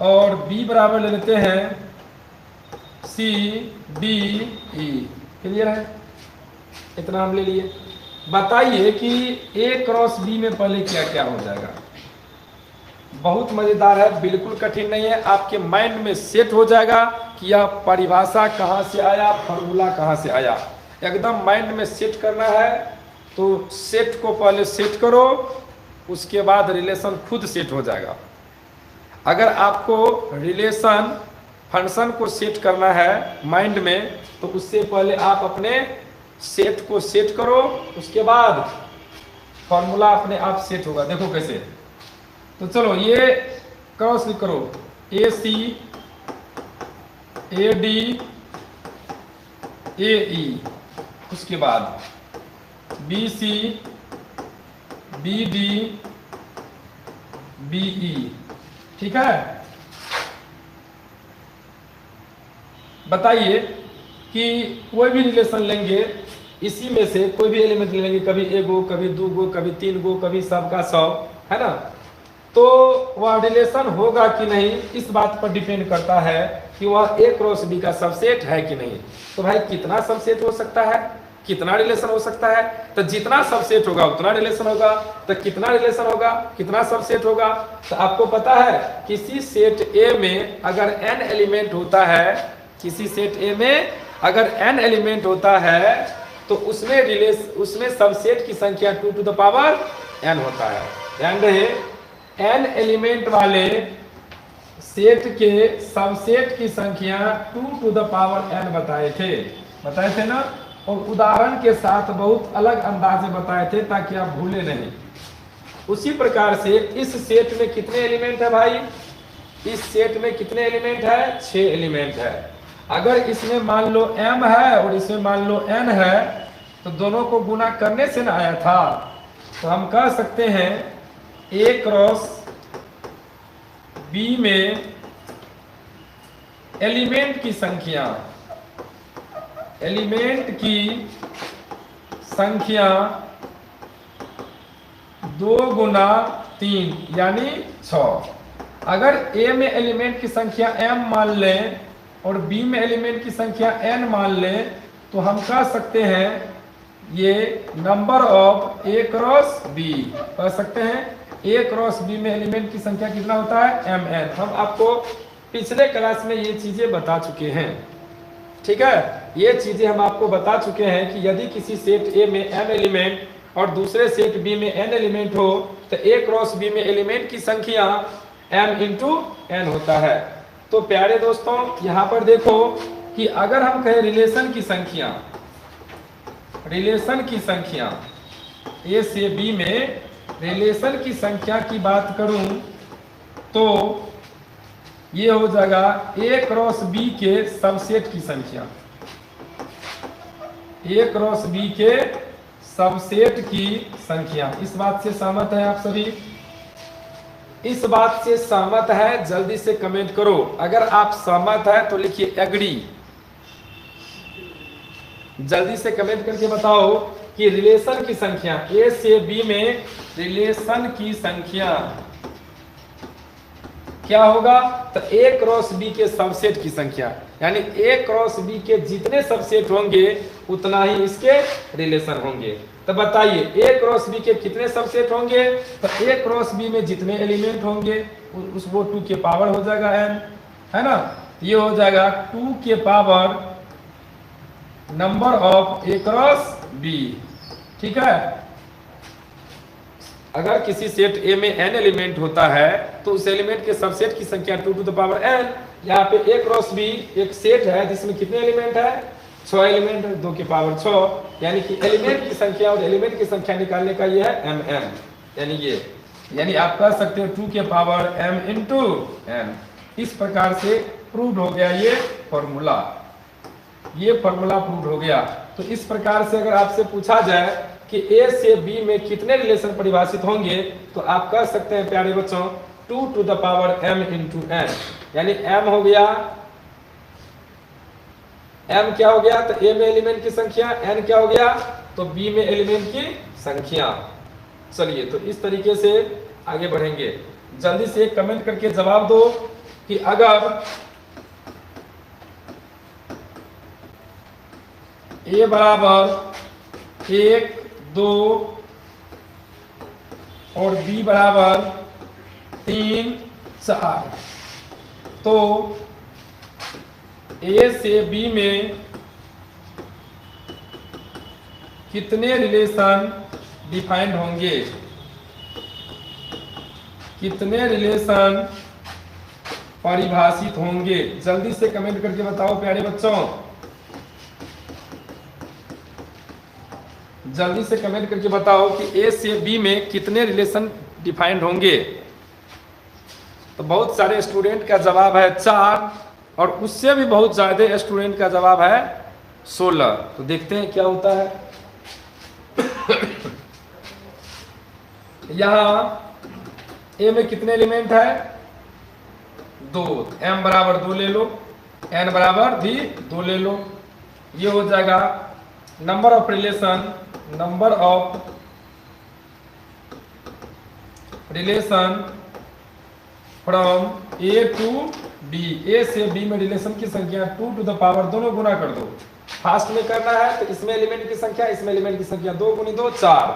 और b बराबर ले लेते हैं c d e। क्लियर है, इतना हम ले लिए। बताइए कि a क्रॉस b में पहले क्या क्या हो जाएगा। बहुत मजेदार है, बिल्कुल कठिन नहीं है, आपके माइंड में सेट हो जाएगा कि यह परिभाषा कहाँ से आया, फॉर्मूला कहाँ से आया। एकदम माइंड में सेट करना है, तो सेट को पहले सेट करो, उसके बाद रिलेशन खुद सेट हो जाएगा। अगर आपको रिलेशन फंक्शन को सेट करना है माइंड में, तो उससे पहले आप अपने सेट को सेट करो, उसके बाद फॉर्मूला अपने आप सेट होगा। देखो कैसे, तो चलो ये क्रॉस करो, ए सी ए डी ए ई, उसके बाद B C B D B E. ठीक है, बताइए कि कोई भी रिलेशन लेंगे, इसी में से कोई भी एलिमेंट लेंगे, कभी एक गो, कभी दो गो, कभी तीन गो, कभी सब का सब, है ना, तो वह रिलेशन होगा कि नहीं, इस बात पर डिपेंड करता है कि वह ए क्रॉस बी का सबसेट है कि नहीं। तो भाई कितना सबसेट हो सकता है, कितना रिलेशन हो सकता है, तो जितना सबसेट होगा उतना रिलेशन होगा। तो कितना रिलेशन होगा, कितना सबसेट होगा, तो आपको पता है किसी सेट ए में अगर n एलिमेंट होता है, किसी सेट ए में अगर n एलिमेंट होता है, तो उसमें सबसेट की संख्या 2 टू द पावर n होता है। ध्यान रहे, n एलिमेंट वाले सेट के सबसेट की संख्या 2 टू द पावर n बताए थे ना, और उदाहरण के साथ बहुत अलग अंदाज में बताए थे ताकि आप भूले नहीं। उसी प्रकार से इस सेट में कितने एलिमेंट है भाई, इस सेट में कितने एलिमेंट है, 6 एलिमेंट है। अगर इसमें मान लो m है और इसमें मान लो n है, तो दोनों को गुना करने से ना आया था, तो हम कह सकते हैं a क्रॉस b में एलिमेंट की संख्या 2 गुना 3 यानी 6। अगर a में एलिमेंट की संख्या m मान लें और b में एलिमेंट की संख्या n मान लें, तो हम कह सकते हैं ये number of a cross b, कह सकते हैं a क्रॉस b में एलिमेंट की संख्या कितना होता है, mn। हम आपको पिछले क्लास में ये चीजें बता चुके हैं। ठीक है, ये चीजें हम आपको बता चुके हैं कि यदि किसी सेट ए में m एलिमेंट और दूसरे सेट बी में n एलिमेंट हो, तो a क्रॉस b में एलिमेंट की संख्या m इंटू n होता है। तो प्यारे दोस्तों, यहाँ पर देखो कि अगर हम कहें रिलेशन की संख्या a से b में रिलेशन की संख्या की बात करूं, तो ये हो जाएगा a क्रॉस b के सबसेट की संख्या, a क्रॉस b के सबसेट की संख्या। इस बात से सहमत है आप सभी? इस बात से सहमत है, जल्दी से कमेंट करो। अगर आप सहमत है तो लिखिए एग्री, जल्दी से कमेंट करके बताओ कि रिलेशन की संख्या a से b में रिलेशन की संख्या क्या होगा, तो a क्रॉस b के सबसेट की संख्या, यानी a क्रॉस b के जितने सबसेट होंगे उतना ही इसके रिलेशन होंगे। तो बताइए a क्रॉस b के कितने सबसेट होंगे, तो a क्रॉस b में जितने एलिमेंट होंगे वो 2 के पावर हो जाएगा n, है ना, ये हो जाएगा 2 के power number of a cross b। ठीक है, अगर किसी सेट A में n एलिमेंट होता है, तो उस एलिमेंट के सबसेट की संख्या 2 टू द पावर n। यहाँ पे a क्रॉस b एक सेट है जिसमें कितने एलिमेंट है, 6 एलिमेंट है, 2 के पावर 6, यानी कि एलिमेंट की संख्या और एलिमेंट की संख्या निकालने का ये है mm, यानी आप कह सकते हो 2 के पावर m इंटू n। इस प्रकार से प्रूव हो गया ये फॉर्मूला प्रूव हो गया। तो इस प्रकार से अगर आपसे पूछा जाए कि a से b में कितने रिलेशन परिभाषित होंगे, तो आप कह सकते हैं प्यारे बच्चों 2 to the power m into n, यानी m हो गया, m क्या हो गया, तो a में एलिमेंट की संख्या, n क्या हो गया, तो b में एलिमेंट की संख्या। चलिए, तो इस तरीके से आगे बढ़ेंगे। जल्दी से कमेंट करके जवाब दो कि अगर a बराबर 1 2 और b बराबर 3 4, तो a से b में कितने रिलेशन डिफाइंड होंगे, कितने रिलेशन परिभाषित होंगे। जल्दी से कमेंट करके बताओ प्यारे बच्चों, जल्दी से कमेंट करके बताओ कि ए से बी में कितने रिलेशन डिफाइंड होंगे। तो बहुत सारे स्टूडेंट का जवाब है 4 और उससे भी बहुत ज्यादा स्टूडेंट का जवाब है 16। तो देखते हैं क्या होता है। यहाँ ए में कितने एलिमेंट है? 2। m बराबर 2 ले लो, n बराबर भी 2 ले लो। ये हो जाएगा number of relation, number of relation from A to B. A से बी में रिलेशन की संख्या 2 टू द पावर, दोनों गुना कर दो। फास्ट में करना है तो इसमें एलिमेंट की संख्या, इसमें एलिमेंट की संख्या, 2 गुनी 2 4।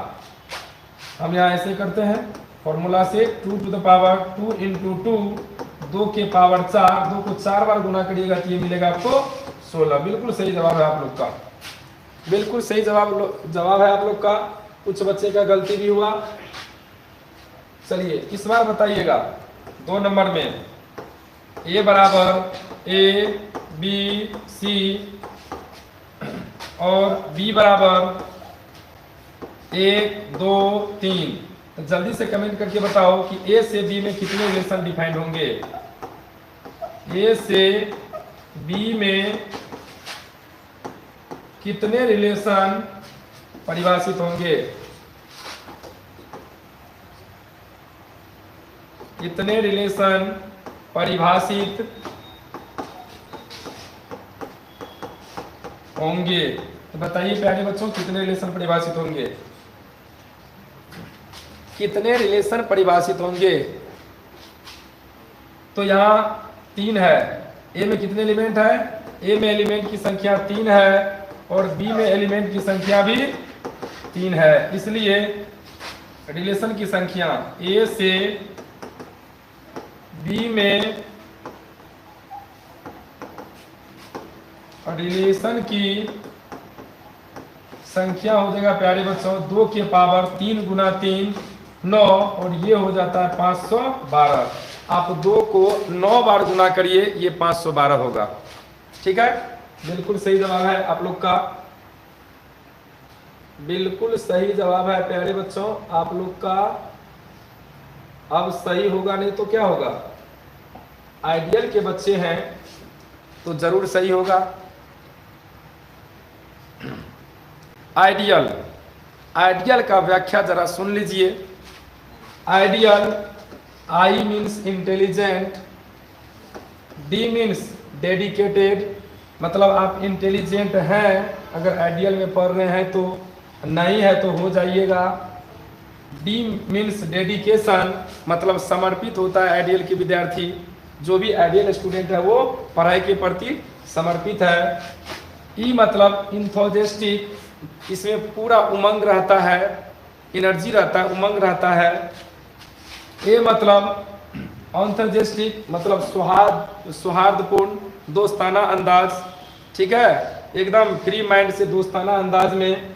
हम यहाँ ऐसे करते हैं फॉर्मूला से, 2 टू द पावर 2 इंटू 2, 2 के पावर 4, 2 को 4 बार गुना करिएगा तो ये मिलेगा आपको 16। बिल्कुल सही जवाब है आप लोग का, बिल्कुल सही जवाब है आप लोग का। कुछ बच्चे का गलती भी हुआ। चलिए इस बार बताइएगा 2 नंबर में ए बराबर ए बी सी और बी बराबर 1 2 3। तो जल्दी से कमेंट करके बताओ कि ए से बी में कितने रिलेशन डिफाइंड होंगे। ए से बी में कितने रिलेशन परिभाषित होंगे, कितने रिलेशन परिभाषित होंगे। तो बताइए प्यारे बच्चों, कितने रिलेशन परिभाषित होंगे, कितने रिलेशन परिभाषित होंगे। तो यहाँ 3 है। ए में कितने एलिमेंट है? ए में एलिमेंट की संख्या 3 है और बी में एलिमेंट की संख्या भी 3 है। इसलिए रिलेशन की संख्या ए से बी में रिलेशन की संख्या हो जाएगा प्यारे बच्चों 2 के पावर 3 गुना 3 9 और ये हो जाता है 512। आप 2 को 9 बार गुना करिए, ये 512 होगा। ठीक है, बिल्कुल सही जवाब है आप लोग का, बिल्कुल सही जवाब है प्यारे बच्चों आप लोग का। अब सही होगा नहीं तो क्या होगा? आइडियल के बच्चे हैं तो जरूर सही होगा। आइडियल, आइडियल का व्याख्या जरा सुन लीजिए। Ideal, I means intelligent, D means dedicated, मतलब आप इंटेलिजेंट हैं अगर आइडियल में पढ़ रहे हैं तो, नहीं है तो हो जाइएगा। डी मीन्स डेडिकेशन, मतलब समर्पित होता है आइडियल के विद्यार्थी। जो भी आइडियल स्टूडेंट है वो पढ़ाई के प्रति समर्पित है। ई मतलब इंथोजेस्टिक, इसमें पूरा उमंग रहता है, एनर्जी रहता है, उमंग रहता है। ए मतलब ऑन्थजेस्टिक, मतलब सौहार्दपूर्ण, दोस्ताना अंदाज, ठीक है, एकदम फ्री माइंड से दोस्ताना अंदाज में।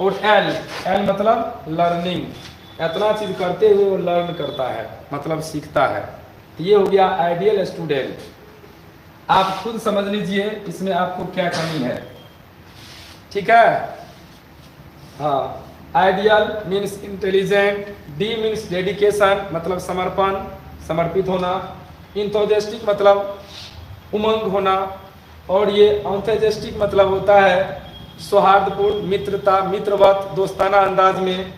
और एल, एल मतलब लर्निंग, इतना चीज करते हुए वो लर्न करता है, मतलब सीखता है। ये हो गया आइडियल स्टूडेंट। आप खुद समझ लीजिए इसमें आपको क्या कमी है। ठीक है, हाँ, ideal means intelligent, D means dedication, मतलब समर्पण, समर्पित होना, इंथोजेस्टिक मतलब उमंग होना, और ये ऑन्थेजेस्टिक मतलब होता है सौहार्दपूर्ण, मित्रता, मित्रवत, दोस्ताना अंदाज में,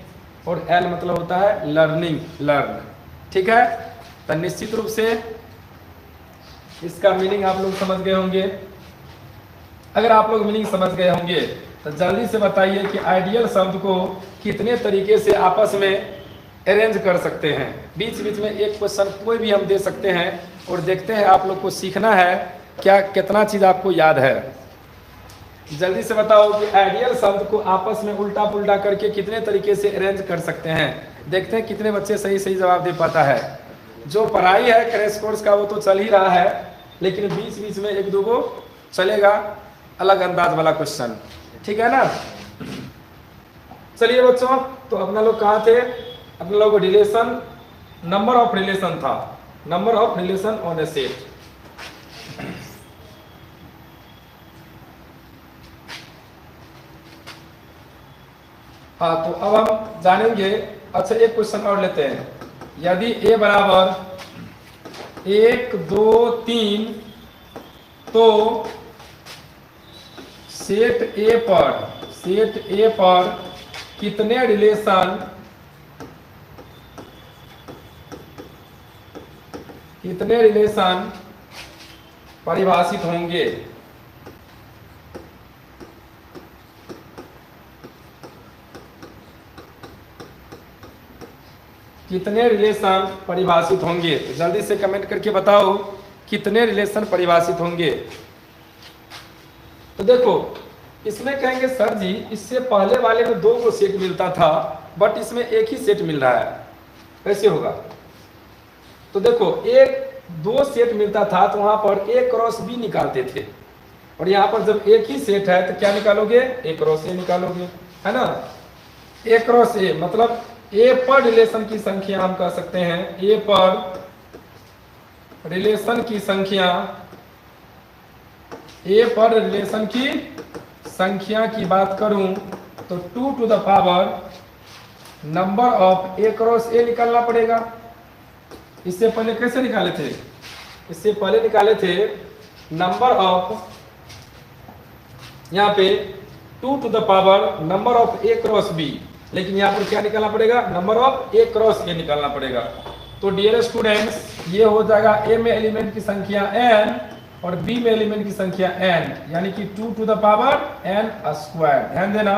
और एल मतलब होता है लर्निंग, लर्न। ठीक है, तो निश्चित रूप से इसका मीनिंग आप लोग समझ गए होंगे। अगर आप लोग मीनिंग समझ गए होंगे तो जल्दी से बताइए कि आइडियल शब्द को कितने तरीके से आपस में अरेंज कर सकते हैं। बीच बीच में एक क्वेश्चन कोई भी हम दे सकते हैं और देखते हैं आप लोग को सीखना है क्या, कितना चीज़ आपको याद है। जल्दी से बताओ कि आइडियल शब्द को आपस में उल्टा पुल्टा करके कितने तरीके से अरेंज कर सकते हैं। देखते हैं कितने बच्चे सही सही जवाब दे पाता है। जो पढ़ाई है क्रैश कोर्स का वो तो चल ही रहा है, लेकिन बीच बीच में एक दो को चलेगा अलग अंदाज वाला क्वेश्चन। ठीक है ना। चलिए बच्चों, तो अपना लोग कहाँ थे? अपना लोग रिलेशन, नंबर ऑफ रिलेशन था, number of relation on A set. हाँ, तो अब हम जानेंगे। अच्छा, एक क्वेश्चन और लेते हैं। यदि a बराबर 1 2 3 तो सेट ए पर कितने रिलेशन परिभाषित होंगे? कितने रिलेशन परिभाषित होंगे? तो जल्दी से कमेंट करके बताओ कितने रिलेशन परिभाषित होंगे। तो देखो, इसमें कहेंगे सर जी इससे पहले वाले में 2 को सेट मिलता था, बट इसमें एक ही सेट मिल रहा है, कैसे होगा? तो देखो, 2 सेट मिलता था तो वहां पर a क्रॉस b निकालते थे, और यहाँ पर जब एक ही सेट है तो क्या निकालोगे? a क्रॉस a निकालोगे, है ना। a क्रॉस a मतलब a पर रिलेशन की संख्या हम कह सकते हैं, a पर रिलेशन की संख्या, a पर रिलेशन की संख्या की बात करूं तो 2 to the power number of a cross a निकालना पड़ेगा। इससे पहले कैसे निकाले थे? इससे पहले निकाले थे नंबर ऑफ, यहाँ पे 2 to the power number of a cross b, लेकिन यहाँ पर क्या निकालना पड़ेगा? Number of a cross a निकालना पड़ेगा। तो डियर स्टूडेंट्स, ये हो जाएगा a में एलिमेंट की संख्या n और b में एलिमेंट की संख्या n, यानी कि 2 to the power n square. ध्यान देना,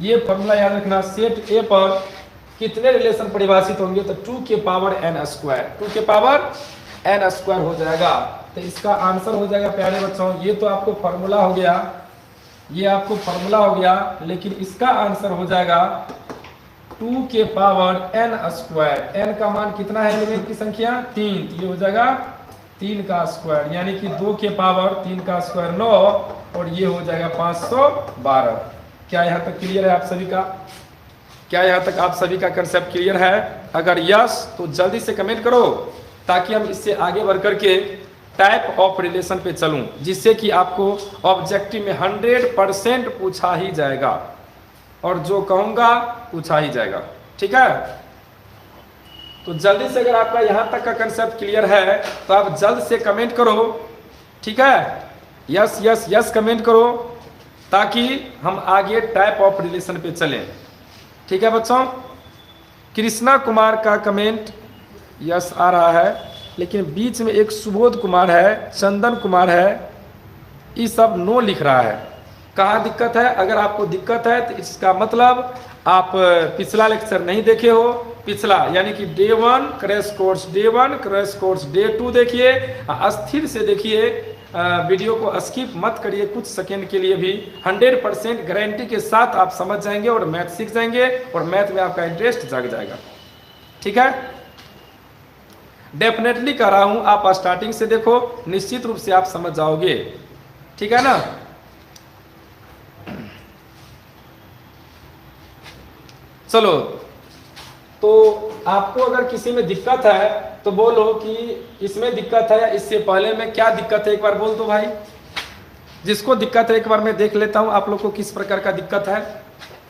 ये फॉर्मूला याद रखना। सेट a पर कितने रिलेशन परिभाषित होंगे? तो 2 के पावर n स्क्वायर, 2 के पावर n स्क्वायर हो जाएगा। तो इसका आंसर हो जाएगा प्यारे बच्चों, ये तो आपको फॉर्मूला हो गया, ये आपको फॉर्मूला हो गया, लेकिन इसका आंसर हो जाएगा 2 के पावर n स्क्वायर। n का मान कितना है एलिमेंट की संख्या? 3, तो ये हो जाएगा 3 का स्क्वायर, यानी कि 2 के पावर 3 का स्क्वायर 9, और ये हो जाएगा 512। क्या यहाँ तक क्लियर है आप सभी का? क्या यहाँ तक आप सभी का कंसेप्ट क्लियर है? अगर यस तो जल्दी से कमेंट करो, ताकि हम इससे आगे बढ़ करके टाइप ऑफ रिलेशन पे चलूं, जिससे कि आपको ऑब्जेक्टिव में 100% पूछा ही जाएगा, और जो कहूंगा पूछा ही जाएगा। ठीक है, तो जल्दी से अगर आपका यहां तक का कंसेप्ट क्लियर है तो आप जल्द से कमेंट करो। ठीक है, यस यस यस कमेंट करो, ताकि हम आगे टाइप ऑफ रिलेशन पे चलें। ठीक है बच्चों, कृष्णा कुमार का कमेंट यस आ रहा है, लेकिन बीच में एक सुबोध कुमार है, चंदन कुमार है, ये सब नो लिख रहा है। कहाँ दिक्कत है? अगर आपको दिक्कत है तो इसका मतलब आप पिछला लेक्चर नहीं देखे हो। पिछला यानी कि day 1 crash course day 1 crash course day 2 देखिए, अस्थिर से देखिए, वीडियो को स्किप मत करिए कुछ सेकेंड के लिए भी। 100% गारंटी के साथ आप समझ जाएंगे और मैथ सीख जाएंगे, और मैथ में आपका इंटरेस्ट जग जाएगा। ठीक है, डेफिनेटली कह रहा हूं, आप स्टार्टिंग से देखो, निश्चित रूप से आप समझ जाओगे। ठीक है ना। चलो, तो आपको अगर किसी में दिक्कत है तो बोलो कि इसमें दिक्कत है या इससे पहले में क्या दिक्कत है, एक बार बोल दो भाई। जिसको दिक्कत है एक बार मैं देख लेता हूं आप लोग को किस प्रकार का दिक्कत है।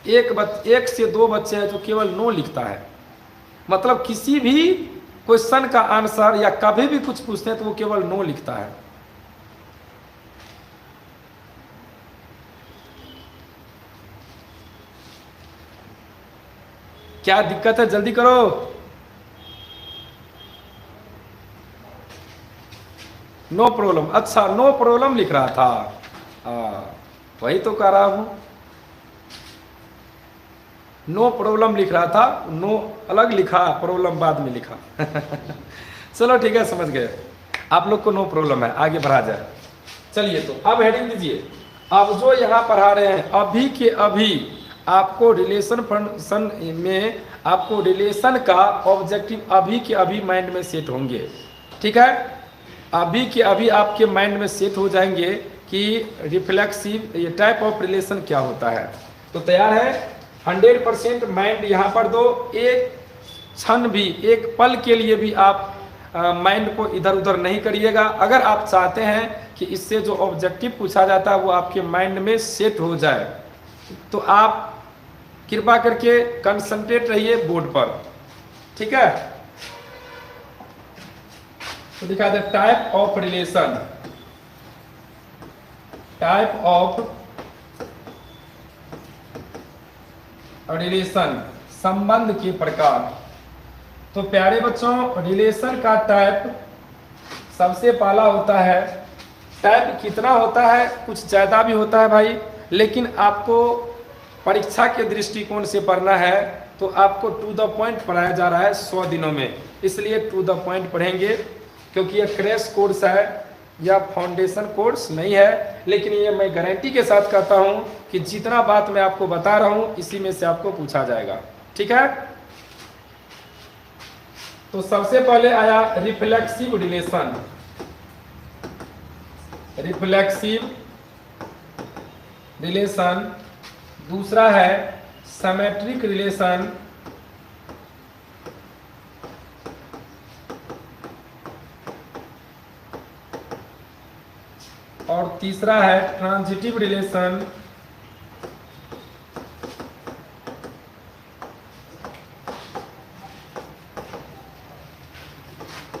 एक से 2 बच्चे हैं जो केवल नो लिखता है, मतलब किसी भी क्वेश्चन का आंसर या कभी भी कुछ पूछते हैं तो वो केवल नो लिखता है। क्या दिक्कत है? जल्दी करो। नो प्रॉब्लम, अच्छा नो प्रॉब्लम लिख रहा था, वही तो कह रहा हूं, नो प्रॉब्लम लिख रहा था, नो अलग लिखा, प्रॉब्लम बाद में लिखा। चलो ठीक है, समझ गए आप लोग को नो प्रॉब्लम है, आगे बढ़ा जाए। चलिए, तो अब हेडिंग दीजिए। अब जो यहाँ पढ़ा रहे हैं, अभी के अभी आपको रिलेशन फंक्शन में आपको रिलेशन का ऑब्जेक्टिव अभी के अभी माइंड में सेट होंगे। ठीक है, अभी के अभी आपके माइंड में सेट हो जाएंगे कि रिफ्लेक्सिव ये टाइप ऑफ रिलेशन क्या होता है। तो तैयार है? 100% माइंड यहाँ पर दो, एक क्षण भी, एक पल के लिए भी आप माइंड को इधर उधर नहीं करिएगा। अगर आप चाहते हैं कि इससे जो ऑब्जेक्टिव पूछा जाता है वो आपके माइंड में सेट हो जाए, तो आप कृपया करके कंसंट्रेट रहिए बोर्ड पर, ठीक है। तो दिखा दे type of relation, type of relation, संबंध के प्रकार। तो प्यारे बच्चों, रिलेशन का टाइप सबसे पहला होता है, टाइप कितना होता है, कुछ ज़्यादा भी होता है भाई, लेकिन आपको परीक्षा के दृष्टिकोण से पढ़ना है तो आपको टू द पॉइंट पढ़ाया जा रहा है 100 दिनों में, इसलिए टू द पॉइंट पढ़ेंगे, क्योंकि यह क्रैश कोर्स है या फाउंडेशन कोर्स नहीं है। लेकिन ये मैं गारंटी के साथ कहता हूँ कि जितना बात मैं आपको बता रहा हूँ इसी में से आपको पूछा जाएगा, ठीक है। तो सबसे पहले आया रिफ्लेक्सिव रिलेशन, रिफ्लेक्सिव रिलेशन। दूसरा है सिमेट्रिक रिलेशन, और तीसरा है ट्रांजिटिव रिलेशन,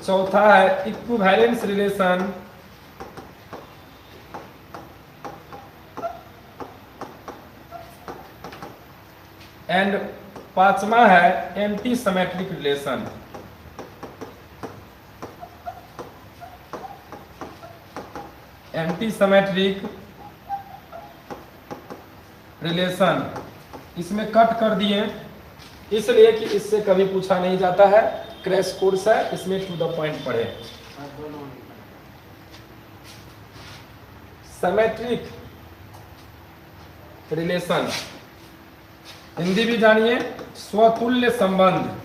चौथा है इक्विवेलेंस रिलेशन, एंड पांचवा है anti symmetric relation. Anti symmetric relation इसमें कट कर दिए, इसलिए कि इससे कभी पूछा नहीं जाता है, क्रैश कोर्स है, इसमें टू द पॉइंट पढ़े। सिमेट्रिक रिलेशन हिंदी भी जानिए, स्वतुल्य संबंध।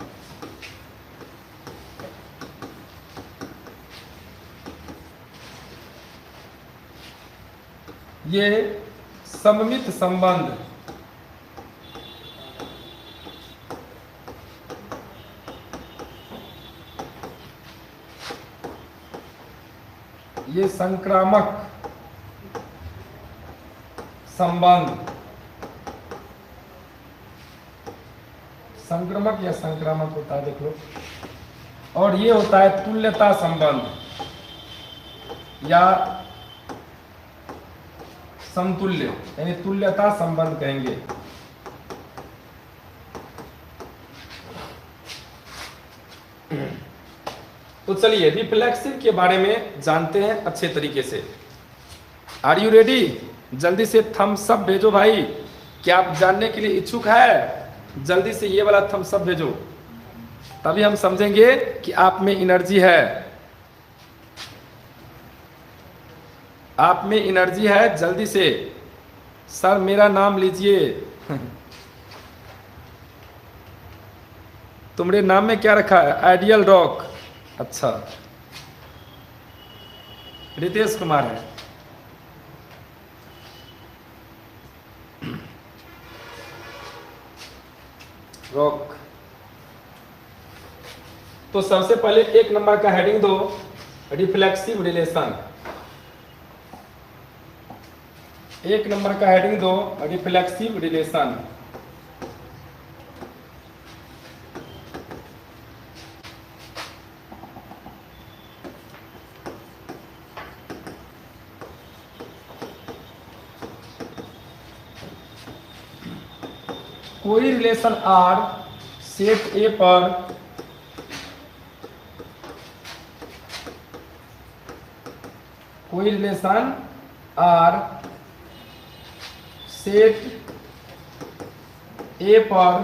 ये सममित संबंध, ये संक्रामक संबंध, संक्रामक या संक्रामक होता है देख लो, और ये होता है तुल्यता संबंध या समतुल्य, यानी तुल्यता संबंध कहेंगे। तो चलिए रिफ्लेक्सिव के बारे में जानते हैं अच्छे तरीके से। Are you ready? जल्दी से थम्स अप भेजो भाई, क्या आप जानने के लिए इच्छुक है? जल्दी से ये वाला थम्स अप भेजो, तभी हम समझेंगे कि आप में एनर्जी है, आप में एनर्जी है। जल्दी से सर मेरा नाम लीजिए। तुम्हारे नाम में क्या रखा है? Ideal rock. अच्छा, रितेश कुमार है। रॉक। तो सबसे पहले एक नंबर का हेडिंग दो, रिफ्लेक्सिव रिलेशन। एक नंबर का हेडिंग दो, रिफ्लेक्सिव रिलेशन। कोई रिलेशन आर सेट ए पर कोई रिलेशन आर सेट ए पर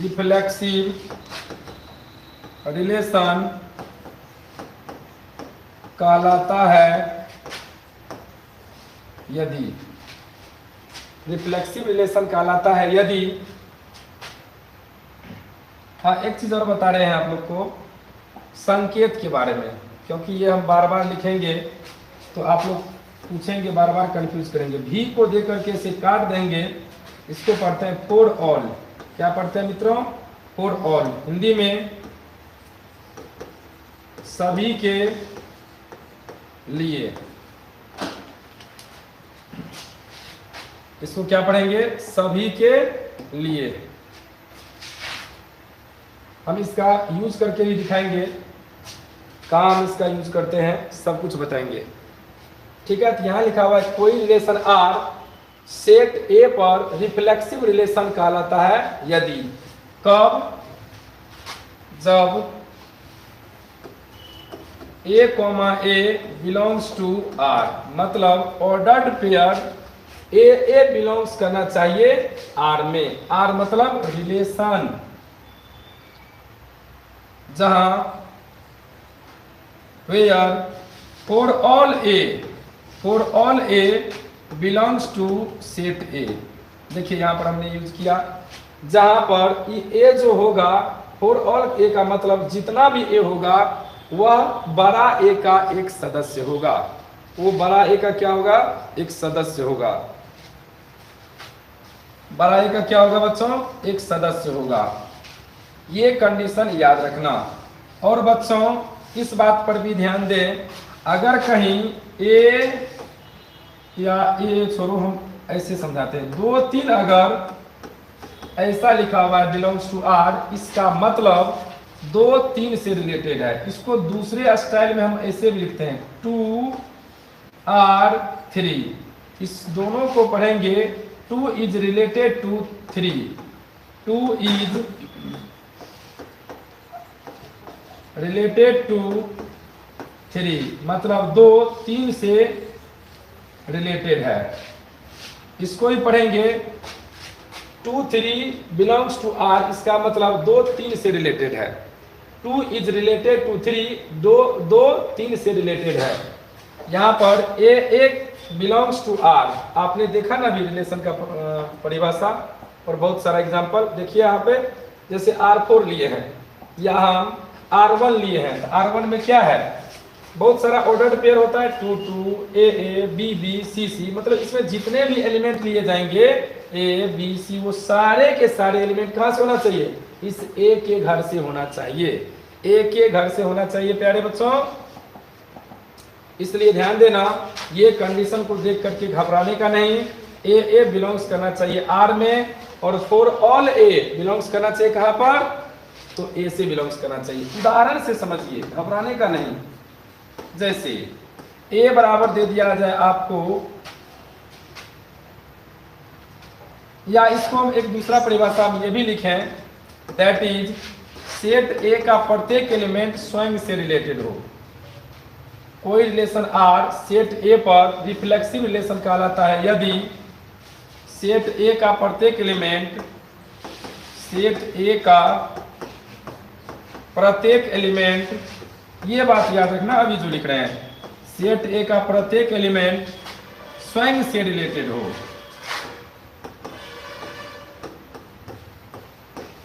रिफ्लेक्सिव रिलेशन कहलाता है यदि, रिफ्लेक्सिव रिलेशन कहलाता है यदि, हाँ एक चीज और बता रहे हैं आप लोग को संकेत के बारे में, क्योंकि ये हम बार बार लिखेंगे तो आप लोग पूछेंगे, बार बार कंफ्यूज करेंगे। भी को दे करके इसे काट देंगे, इसको पढ़ते हैं फॉर ऑल। क्या पढ़ते हैं मित्रों? For all. हिंदी में सभी के लिए। इसको क्या पढ़ेंगे? सभी के लिए। हम इसका यूज करके भी दिखाएंगे, कहाँ हम इसका यूज करते हैं, सब कुछ बताएंगे। ठीक है, तो यहां लिखा हुआ है कोई रिलेशन आर सेट ए पर रिफ्लेक्सिव रिलेशन कहलाता है यदि, कब? जब A comma A belongs to R, मतलब ऑर्डर्ड पेयर ए बिलोंग्स करना चाहिए आर में। आर मतलब रिलेशन, जहां where for all A belongs to set A. देखिए यहां पर हमने यूज किया, जहां पर ए जो होगा, फॉर ऑल ए का मतलब जितना भी ए होगा वह बड़ा ए का एक सदस्य होगा। वो बड़ा ए का क्या होगा? एक सदस्य होगा। बड़ा ए का क्या होगा बच्चों? एक सदस्य होगा। ये कंडीशन याद रखना। और बच्चों इस बात पर भी ध्यान दें, अगर कहीं ए या ए छोड़ो, हम ऐसे समझाते हैं, 2 3 अगर ऐसा लिखा हुआ है बिलोंग्स टू आर, इसका मतलब 2 3 से रिलेटेड है। इसको दूसरे स्टाइल में हम ऐसे भी लिखते हैं 2 R 3। इस दोनों को पढ़ेंगे 2 is related to 3, 2 is related to 3, मतलब 2 3 से रिलेटेड है। इसको ही पढ़ेंगे 2 3 बिलोंग्स टू आर, इसका मतलब 2 3 से रिलेटेड है। 2 इज रिलेटेड टू 3, 2 3 से रिलेटेड है। यहाँ पर ए बिलोंग्स टू आर, आपने देखा ना भी रिलेशन का परिभाषा और बहुत सारा एग्जांपल। देखिए यहाँ पे जैसे R4 लिए हैं या हम R1 लिए हैं, R1 में क्या है? बहुत सारा ऑर्डर्ड पेयर होता है, 2 2 A B B C C, मतलब इसमें जितने भी एलिमेंट लिए जाएंगे A B C, वो सारे के सारे एलिमेंट कहाँ से होना चाहिए? इस A के घर से होना चाहिए। A के घर से होना चाहिए प्यारे बच्चों। इसलिए ध्यान देना, ये कंडीशन को देख करके घबराने का नहीं। ए बिलोंग्स करना चाहिए आर में, और फॉर ऑल ए बिलोंग्स करना चाहिए कहां पर? तो ए से बिलोंग्स करना चाहिए। उदाहरण से समझिए, घबराने का नहीं। जैसे ए बराबर दे दिया जाए आपको, या इसको हम एक दूसरा परिभाषा में ये भी लिखें, दैट इज सेट ए का प्रत्येक एलिमेंट स्वयं से रिलेटेड हो। कोई रिलेशन आर सेट ए पर रिफ्लेक्सिव रिलेशन कहलाता है यदि सेट ए का प्रत्येक एलिमेंट, सेट ए का प्रत्येक एलिमेंट, ये बात याद रखना अभी जो लिख रहे हैं, सेट ए का प्रत्येक एलिमेंट स्वयं से रिलेटेड हो,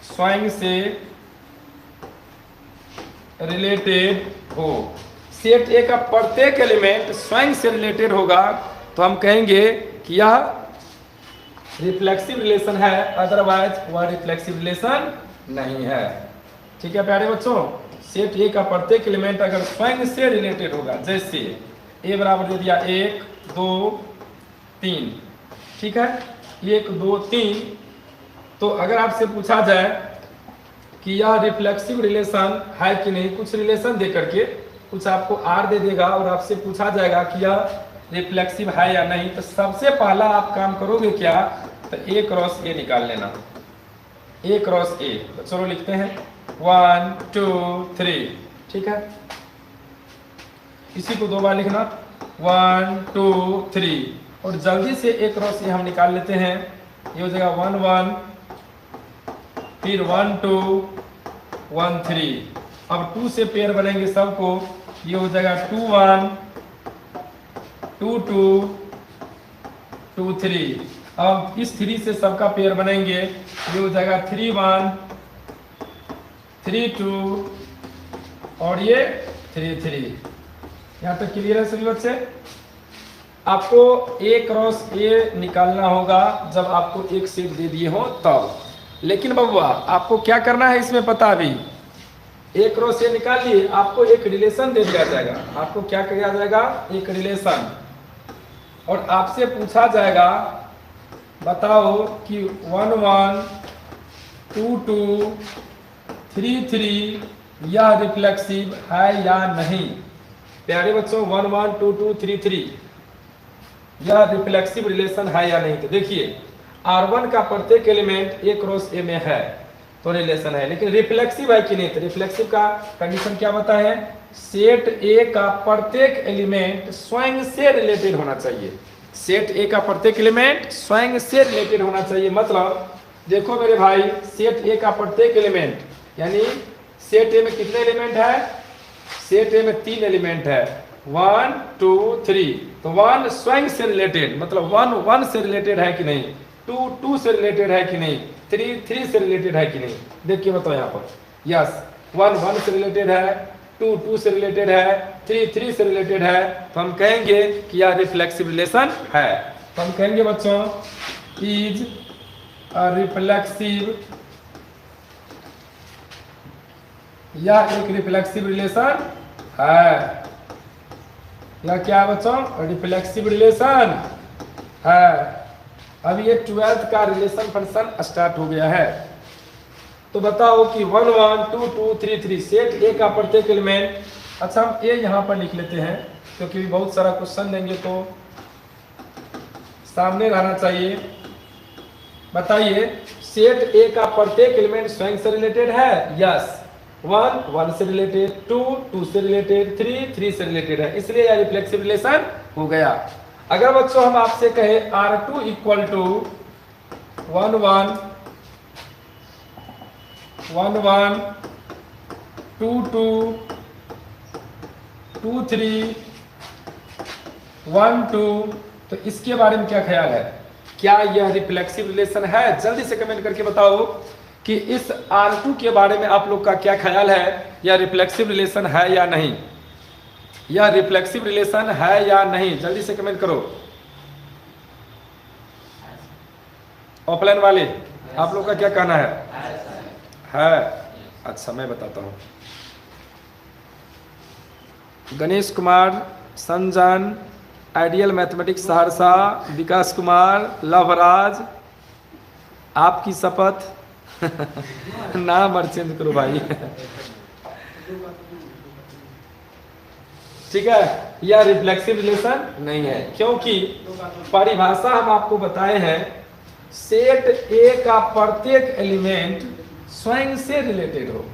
स्वयं से रिलेटेड हो। सेट ए का प्रत्येक एलिमेंट स्वयं से रिलेटेड होगा तो हम कहेंगे कि यह रिफ्लेक्सिव रिलेशन है, अदरवाइज वह रिफ्लेक्सिव रिलेशन नहीं है। ठीक है प्यारे बच्चों, सेट ए का प्रत्येक एलिमेंट अगर स्वयं से रिलेटेड होगा, जैसे ए बराबर दे दिया 1 2 3, ठीक है, 1 2 3, तो अगर आपसे पूछा जाए कि यह रिफ्लेक्सिव रिलेशन है कि नहीं, कुछ रिलेशन दे करके कुछ आपको आर दे देगा और आपसे पूछा जाएगा कि यह रिफ्लेक्सिव है या नहीं, तो सबसे पहला आप काम करोगे क्या? तो ए क्रॉस ए निकाल लेना, ए क्रॉस ए। तो चलो लिखते हैं 1 2 3, ठीक है, इसी को 2 बार लिखना 1 2 3, और जल्दी से ए क्रॉस ए हम निकाल लेते हैं। ये हो जाएगा 1 1, फिर 1 2 1 3। अब 2 से पेयर बनेंगे सबको, ये हो जाएगा 2 1 2 2 2 3। अब इस 3 से सबका पेयर बनेंगे, ये हो जाएगा 3 1 3 2 और ये 3 3। यहाँ तक क्लियर है सभी बच्चे? आपको ए क्रॉस ए निकालना होगा जब आपको एक सेट दे दिए हो तब। लेकिन बबुआ आपको क्या करना है इसमें पता भी, ए क्रॉस ए निकाल लिए, आपको एक रिलेशन दे दिया जाएगा। आपको क्या किया जाएगा? एक रिलेशन। और आपसे पूछा जाएगा बताओ कि 1 1 2 2 3 3 यह रिफ्लेक्सिव है या नहीं। प्यारे बच्चों 1 1 2 2 3 3 यह रिफ्लेक्सिव रिलेशन है या नहीं। तो देखिए R1 का प्रत्येक एलिमेंट ए क्रॉस ए में है तो रिलेशन है, लेकिन रिफ्लेक्सिव है कि नहीं। तो रिफ्लेक्सिव का कंडीशन क्या बता है? सेट ए का प्रत्येक एलिमेंट स्वयं से रिलेटेड होना चाहिए। सेट ए का प्रत्येक एलिमेंट स्वयं से रिलेटेड होना चाहिए। मतलब देखो मेरे भाई, सेट ए का प्रत्येक एलिमेंट यानी सेट ए में कितने एलिमेंट है? सेट ए में 3 एलिमेंट है, 1 2 3। तो 1 स्वयं से रिलेटेड, मतलब 1 1 से रिलेटेड है कि नहीं, 2 2 से रिलेटेड है कि नहीं, 3 3 से रिलेटेड है कि नहीं। देखिए बताओ यहाँ पर, यस 1 1 से रिलेटेड है, 2 2 से रिलेटेड है, 3 3 से रिलेटेड है। तो हम कहेंगे कि यह रिफ्लेक्सिव रिलेशन है। तो हम कहेंगे बच्चों इज अ रिफ्लेक्सिव, यह एक रिफ्लेक्सिव रिलेशन है। यह क्या है बच्चों? रिफ्लेक्सिव रिलेशन है। अब ये 12th का रिलेशन फंक्शन स्टार्ट हो गया है। तो बताओ कि 1 1 2 2 3 3 सेट ए का प्रत्येक एलिमेंट। अच्छा हम ए यहाँ पर लिख लेते हैं क्योंकि बहुत सारा क्वेश्चन देंगे तो सामने रहना चाहिए। बताइए सेट ए का प्रत्येक एलिमेंट स्वयं से रिलेटेड है? यस। 1 1 से रिलेटेड, 2 2 से रिलेटेड, 3 3 से रिलेटेड है, इसलिए यह रिफ्लेक्सिव रिलेशन हो गया। अगर बच्चों हम आपसे कहे R2 इक्वल टू 1 1 1 1 2 2 2 3 1 2, तो इसके बारे में क्या ख्याल है? क्या यह रिफ्लेक्सिव रिलेशन है? जल्दी से कमेंट करके बताओ कि इस R2 के बारे में आप लोग का क्या ख्याल है, यह रिफ्लेक्सिव रिलेशन है या नहीं। यह रिफ्लेक्सिव रिलेशन है या नहीं, जल्दी से कमेंट करो। ऑफलाइन वाले आप लोग का क्या कहना है? अच्छा मैं बताता हूँ। गणेश कुमार, संजन, आइडियल मैथमेटिक्स सहरसा, विकास कुमार, लवराज, आपकी शपथ नाम और चेंज करो भाई। ठीक है, यह रिफ्लेक्सिव रिलेशन नहीं है क्योंकि परिभाषा हम आपको बताए हैं, सेट ए का प्रत्येक एलिमेंट स्वयं से रिलेटेड हो।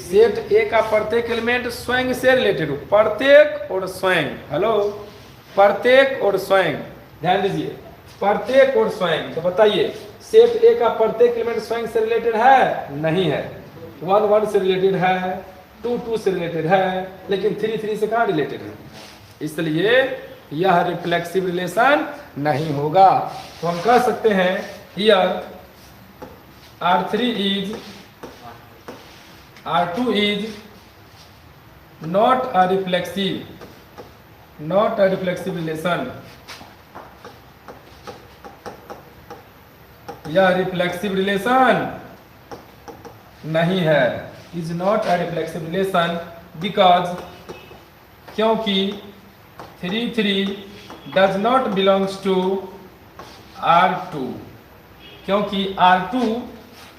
सेट ए का प्रत्येक एलिमेंट स्वयं से रिलेटेड हो। प्रत्येक और स्वयं, हेलो, प्रत्येक और स्वयं, ध्यान दीजिए, प्रत्येक और स्वयं। तो बताइए सेट ए का प्रत्येक एलिमेंट स्वयं से रिलेटेड है? नहीं है। 1 1 से रिलेटेड है, 2 2 से रिलेटेड है, लेकिन 3 3 से कहाँ रिलेटेड है, इसलिए यह रिफ्लेक्सिव रिलेशन नहीं होगा। तो हम कह सकते हैं here R3 is R2 is not a reflexive relation. यह रिफ्लेक्सिव रिलेशन नहीं है, is not a reflexive relation because, क्योंकि 3 3 does not belongs to R2, क्योंकि R2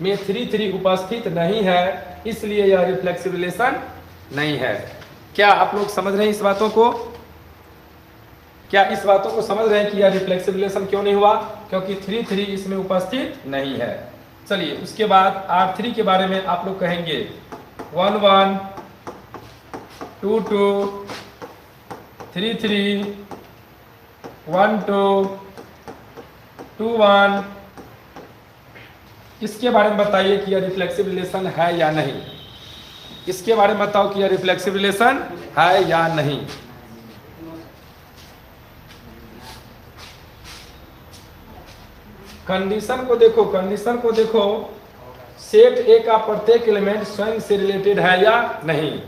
में 3 3 उपस्थित नहीं है, इसलिए यह रिफ्लेक्सिव रिलेशन नहीं है। क्या आप लोग समझ रहे हैं इस बातों को? क्या इस बातों को समझ रहे हैं कि यह रिफ्लेक्सिव रिलेशन क्यों नहीं हुआ? क्योंकि 3 3 इसमें उपस्थित नहीं है। चलिए उसके बाद R3 के बारे में आप लोग कहेंगे 1 1 2 2 3 3 1 2 2 1। इसके बारे में बताइए कि यह रिफ्लेक्सिव रिलेशन है या नहीं। इसके बारे में बताओ कि यह रिफ्लेक्सिव रिलेशन है या नहीं। कंडीशन को देखो, कंडीशन को देखो, सेट ए का प्रत्येक एलिमेंट स्वयं से रिलेटेड है या नहीं।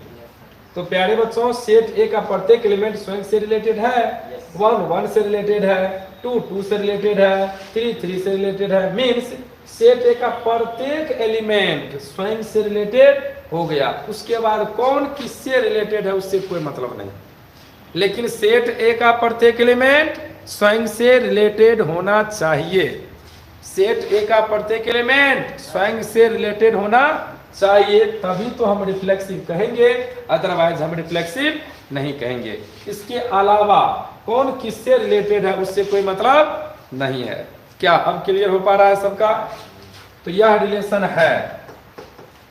तो प्यारे बच्चों सेट ए का प्रत्येक एलिमेंट स्वयं से रिलेटेड है, 1 1 से रिलेटेड है, 2 2 से रिलेटेड है, 3 3 से रिलेटेड है। मीन्स सेट ए का प्रत्येक एलिमेंट स्वयं से रिलेटेड हो गया। उसके बाद कौन किससे रिलेटेड है उससे कोई मतलब नहीं, लेकिन सेट ए का प्रत्येक एलिमेंट स्वयं से रिलेटेड होना चाहिए। सेट ए का प्रत्येक एलिमेंट स्वयं से रिलेटेड होना चाहिए, तभी तो हम रिफ्लेक्सिव कहेंगे, अदरवाइज हम रिफ्लेक्सिव नहीं कहेंगे। इसके अलावा कौन किससे रिलेटेड है उससे कोई मतलब नहीं है। क्या अब क्लियर हो पा रहा है सबका? तो यह रिलेशन है,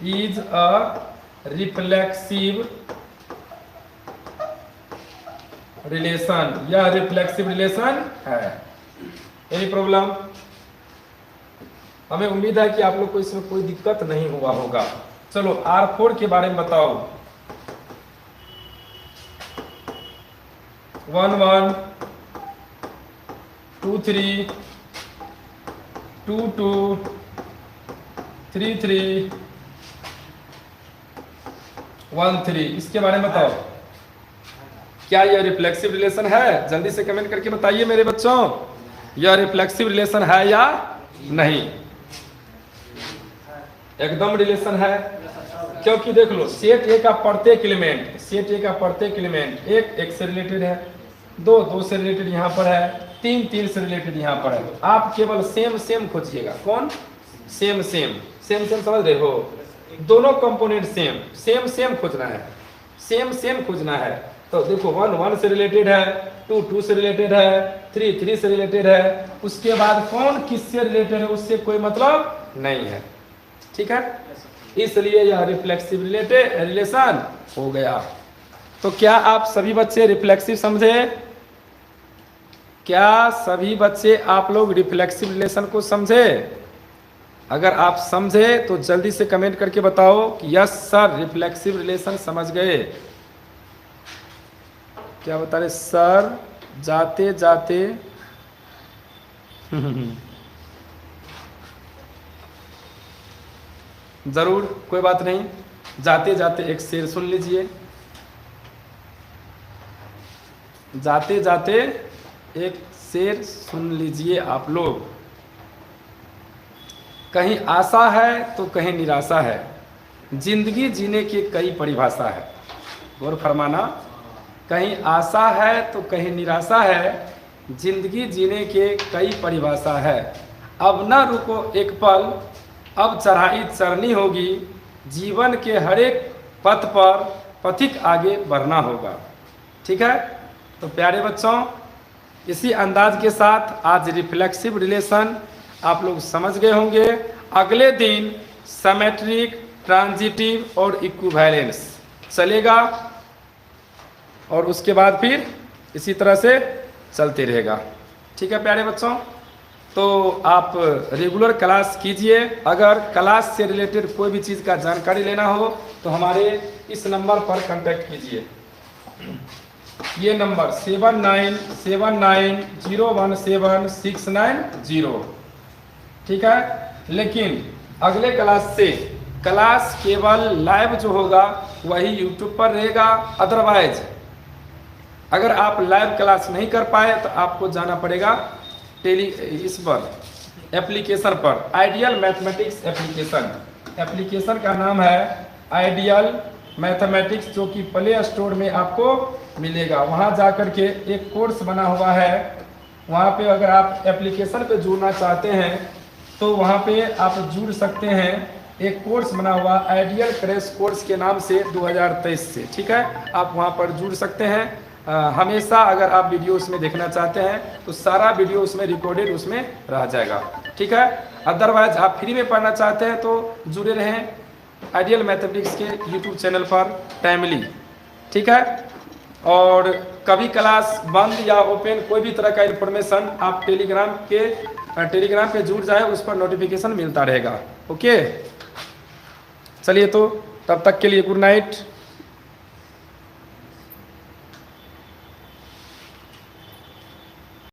इज अ रिफ्लेक्सिव रिलेशन, यह रिफ्लेक्सिव रिलेशन है। Any problem? हमें उम्मीद है कि आप लोग को इसमें कोई दिक्कत नहीं हुआ होगा। चलो R4 के बारे में बताओ। 1 1 2 3 2 2 3 3 1 3, इसके बारे में बताओ। क्या यह रिफ्लेक्सिव रिलेशन है? जल्दी से कमेंट करके बताइए मेरे बच्चों, यह रिफ्लेक्सिव रिलेशन है या नहीं? एकदम रिलेशन है, क्योंकि देख लो सेट ए का प्रत्येक एलिमेंट, सेट ए का प्रत्येक एलिमेंट 1 1 से रिलेटेड है, 2 2 से रिलेटेड यहाँ पर है, 3 3 से रिलेटेड यहाँ पर है। तो आप केवल सेम सेम खोजिएगा। कौन? सेम सेम सेम सेम, समझ रहे हो? दोनों कंपोनेंट सेम सेम सेम खोजना है, सेम सेम खोजना है। तो देखो 1 1 से रिलेटेड है, 2 2 से रिलेटेड है, 3 3 से रिलेटेड है। उसके बाद कौन किससे रिलेटेड है उससे कोई मतलब नहीं है, ठीक है? इसलिए यह रिफ्लेक्सिव रिलेशन हो गया। तो क्या आप सभी बच्चे रिफ्लेक्सिव समझे? क्या सभी बच्चे आप लोग रिफ्लेक्सिव रिलेशन को समझे? अगर आप समझे तो जल्दी से कमेंट करके बताओ कि यस सर रिफ्लेक्सिव रिलेशन समझ गए। क्या बता रहे सर? जाते जाते जरूर, कोई बात नहीं, जाते जाते एक शेर सुन लीजिए। जाते जाते एक शेर सुन लीजिए आप लोग। कहीं आशा है तो कहीं निराशा है, जिंदगी जीने की कई परिभाषा है। गौर फरमाना, कहीं आशा है तो कहीं निराशा है, जिंदगी जीने के कई परिभाषा है। अब ना रुको एक पल, अब चढ़ाई चढ़नी होगी, जीवन के हर एक पथ पर पथिक आगे बढ़ना होगा। ठीक है? तो प्यारे बच्चों, इसी अंदाज के साथ आज रिफ्लेक्सिव रिलेशन आप लोग समझ गए होंगे। अगले दिन सिमेट्रिक, ट्रांजिटिव और इक्विवेलेंस चलेगा और उसके बाद फिर इसी तरह से चलते रहेगा। ठीक है प्यारे बच्चों? तो आप रेगुलर क्लास कीजिए। अगर क्लास से रिलेटेड कोई भी चीज़ का जानकारी लेना हो तो हमारे इस नंबर पर कांटेक्ट कीजिए। ये नंबर 7979017690। ठीक है? लेकिन अगले क्लास से क्लास केवल लाइव जो होगा वही यूट्यूब पर रहेगा। अदरवाइज अगर आप लाइव क्लास नहीं कर पाए तो आपको जाना पड़ेगा इस पर एप्लीकेशन पर, आइडियल मैथमेटिक्स एप्लीकेशन का नाम है आइडियल मैथमेटिक्स, जो कि प्ले स्टोर में आपको मिलेगा। वहां जाकर के एक कोर्स बना हुआ है, वहां पे अगर आप एप्लीकेशन पे जुड़ना चाहते हैं तो वहां पे आप जुड़ सकते हैं। एक कोर्स बना हुआ आइडियल क्रैश कोर्स के नाम से 2023 से। ठीक है? आप वहां पर जुड़ सकते हैं। हमेशा अगर आप वीडियो उसमें देखना चाहते हैं तो सारा वीडियो उसमें रिकॉर्डेड उसमें रह जाएगा। ठीक है? अदरवाइज आप फ्री में पढ़ना चाहते हैं तो जुड़े रहें आइडियल मैथमेटिक्स के यूट्यूब चैनल पर टाइमली। ठीक है? और कभी क्लास बंद या ओपन कोई भी तरह का इन्फॉर्मेशन आप टेलीग्राम पे जुड़ जाए, उस पर नोटिफिकेशन मिलता रहेगा। ओके, चलिए तो तब तक के लिए गुड नाइट।